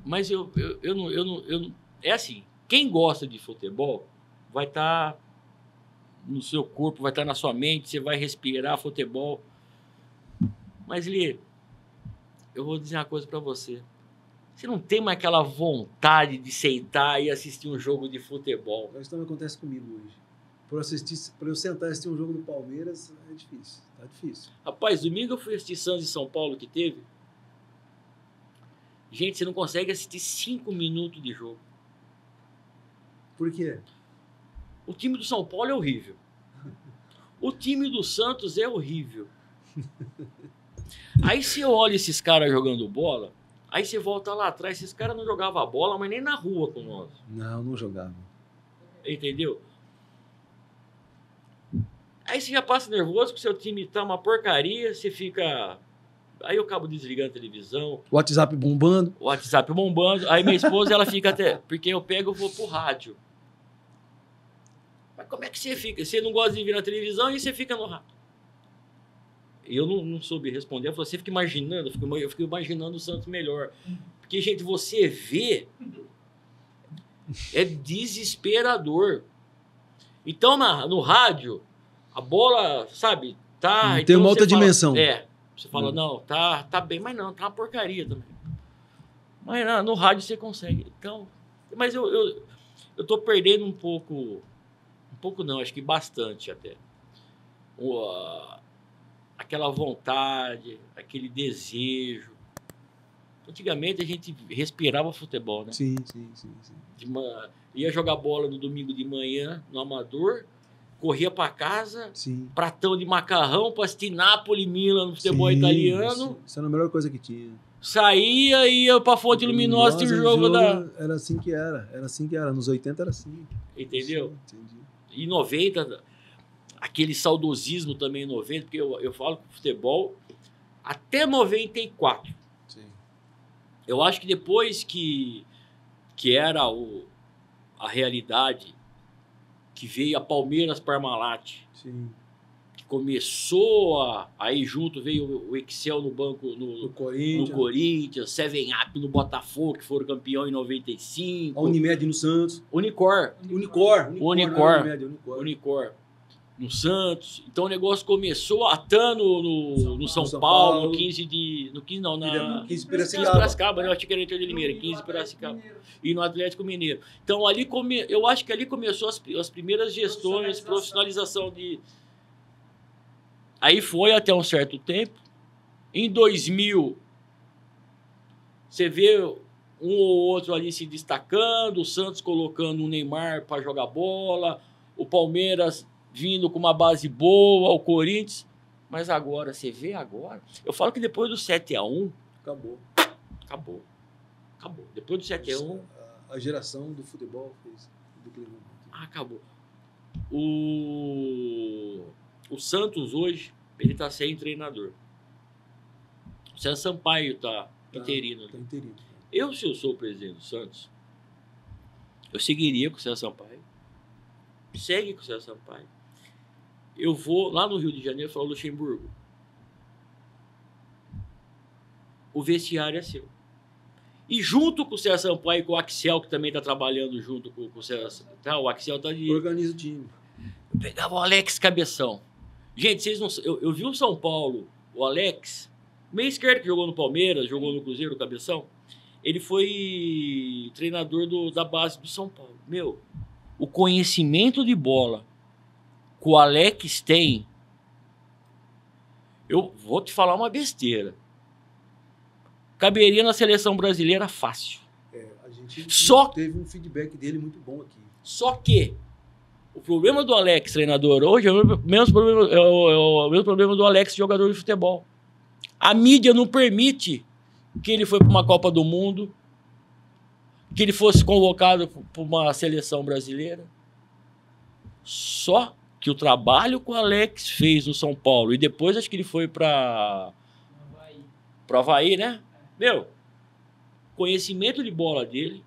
Mas eu não... É assim, quem gosta de futebol vai estar no seu corpo, vai estar na sua mente, você vai respirar futebol. Mas, Lê, eu vou dizer uma coisa para você. Você não tem mais aquela vontade de sentar e assistir um jogo de futebol. Isso também acontece comigo hoje. Para eu sentar e assistir um jogo do Palmeiras, é difícil. Tá difícil. Rapaz, domingo eu fui assistir Santos e São Paulo que teve. Gente, você não consegue assistir 5 minutos de jogo. Por quê? O time do São Paulo é horrível. O time do Santos é horrível. Aí você olha esses caras jogando bola, aí você volta lá atrás, esses caras não jogavam bola, mas nem na rua com nós. Não jogavam. Entendeu? Aí você já passa nervoso que o seu time tá uma porcaria, você fica... Aí eu acabo desligando a televisão. WhatsApp bombando. WhatsApp bombando. Aí minha esposa, ela fica até... Porque eu pego e vou pro rádio. Mas como é que você fica? Você não gosta de vir na televisão e você fica no rádio. Eu não soube responder. Ela falou, você fica imaginando? Eu fico imaginando o Santos melhor. Porque, gente, você vê... É desesperador. Então, no rádio, a bola, sabe, tá... Tem uma outra dimensão. Você fala, não, tá bem, mas não, tá uma porcaria também. Mas não, no rádio você consegue. Então, mas eu tô perdendo um pouco não, acho que bastante até. Aquela vontade, aquele desejo. Antigamente a gente respirava futebol, né? Sim. Ia jogar bola no domingo de manhã, no amador, corria para casa, sim, pratão de macarrão para assistir Napoli, Milan no futebol italiano. Isso era a melhor coisa que tinha. Saía e ia para Fonte Luminosa e o jogo da... Era assim que era. Nos 80 era assim. Entendeu? Sim, entendi. E 90, aquele saudosismo também em 90, porque eu falo que o futebol até 94. Sim. Eu acho que depois que era a realidade, que veio a Palmeiras Parmalat, sim, que começou a ir junto, veio o Excel no banco no Corinthians, Seven Up no Botafogo, que foram campeão em 95. A Unimed no Santos. Unicor no Santos. Então o negócio começou no São Paulo, no 15 de... No 15 não, na... 15 Piracicaba, né? Eu achei que era Inter de Limeira, 15 de Piracicaba. E no Atlético Mineiro. Então ali eu acho que ali começou as primeiras gestões, profissionalização de... Aí foi até um certo tempo. Em 2000, você vê um ou outro ali se destacando, o Santos colocando o Neymar para jogar bola, o Palmeiras vindo com uma base boa, o Corinthians. Mas agora, você vê agora... Eu falo que depois do 7-1... Acabou. Depois do 7-1... A geração do futebol fez... Acabou. O Santos hoje, ele está sem treinador. O César Sampaio está interino. Tá interino. Se eu sou o presidente do Santos, eu seguiria com o César Sampaio. Segue com o César Sampaio. Eu vou lá no Rio de Janeiro falar, Luxemburgo, o vestiário é seu. E junto com o César Sampaio e com o Axel, que também está trabalhando junto com o César, tá? O Axel está de... Organiza o time. Eu pegava o Alex Cabeção. Gente, vocês não... Eu vi o São Paulo, o Alex, meio esquerdo, que jogou no Palmeiras, jogou no Cruzeiro, o Cabeção. Ele foi treinador da base do São Paulo. Meu, o conhecimento de bola que o Alex tem, eu vou te falar uma besteira. Caberia na seleção brasileira fácil. A gente teve um feedback dele muito bom aqui. Só que o problema do Alex, treinador, hoje é o mesmo problema do Alex, jogador de futebol. A mídia não permite que ele foi para uma Copa do Mundo, que ele fosse convocado para uma seleção brasileira. Só que o trabalho que o Alex fez no São Paulo, e depois acho que ele foi para o Avaí, né? Meu, conhecimento de bola dele,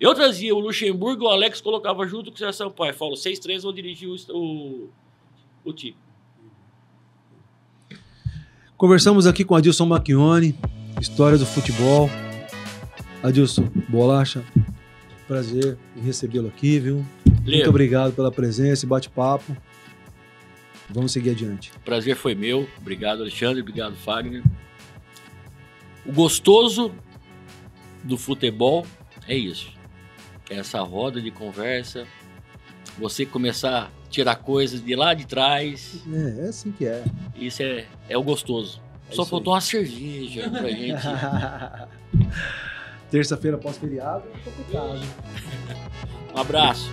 Eu trazia o Luxemburgo, o Alex colocava junto com o César Sampaio. Falo, 6-3 vão dirigir o time. Conversamos aqui com Adilson Macchione, história do futebol. Adilson, bolacha, prazer em recebê-lo aqui, viu? Muito obrigado pela presença e bate-papo. Vamos seguir adiante. O prazer foi meu. Obrigado, Alexandre. Obrigado, Fagner. O gostoso do futebol é isso. É essa roda de conversa. Você começar a tirar coisas de lá de trás. É assim que é. Isso é o gostoso. Só faltou uma cerveja pra gente. Terça-feira pós-feriado é complicado. Um abraço.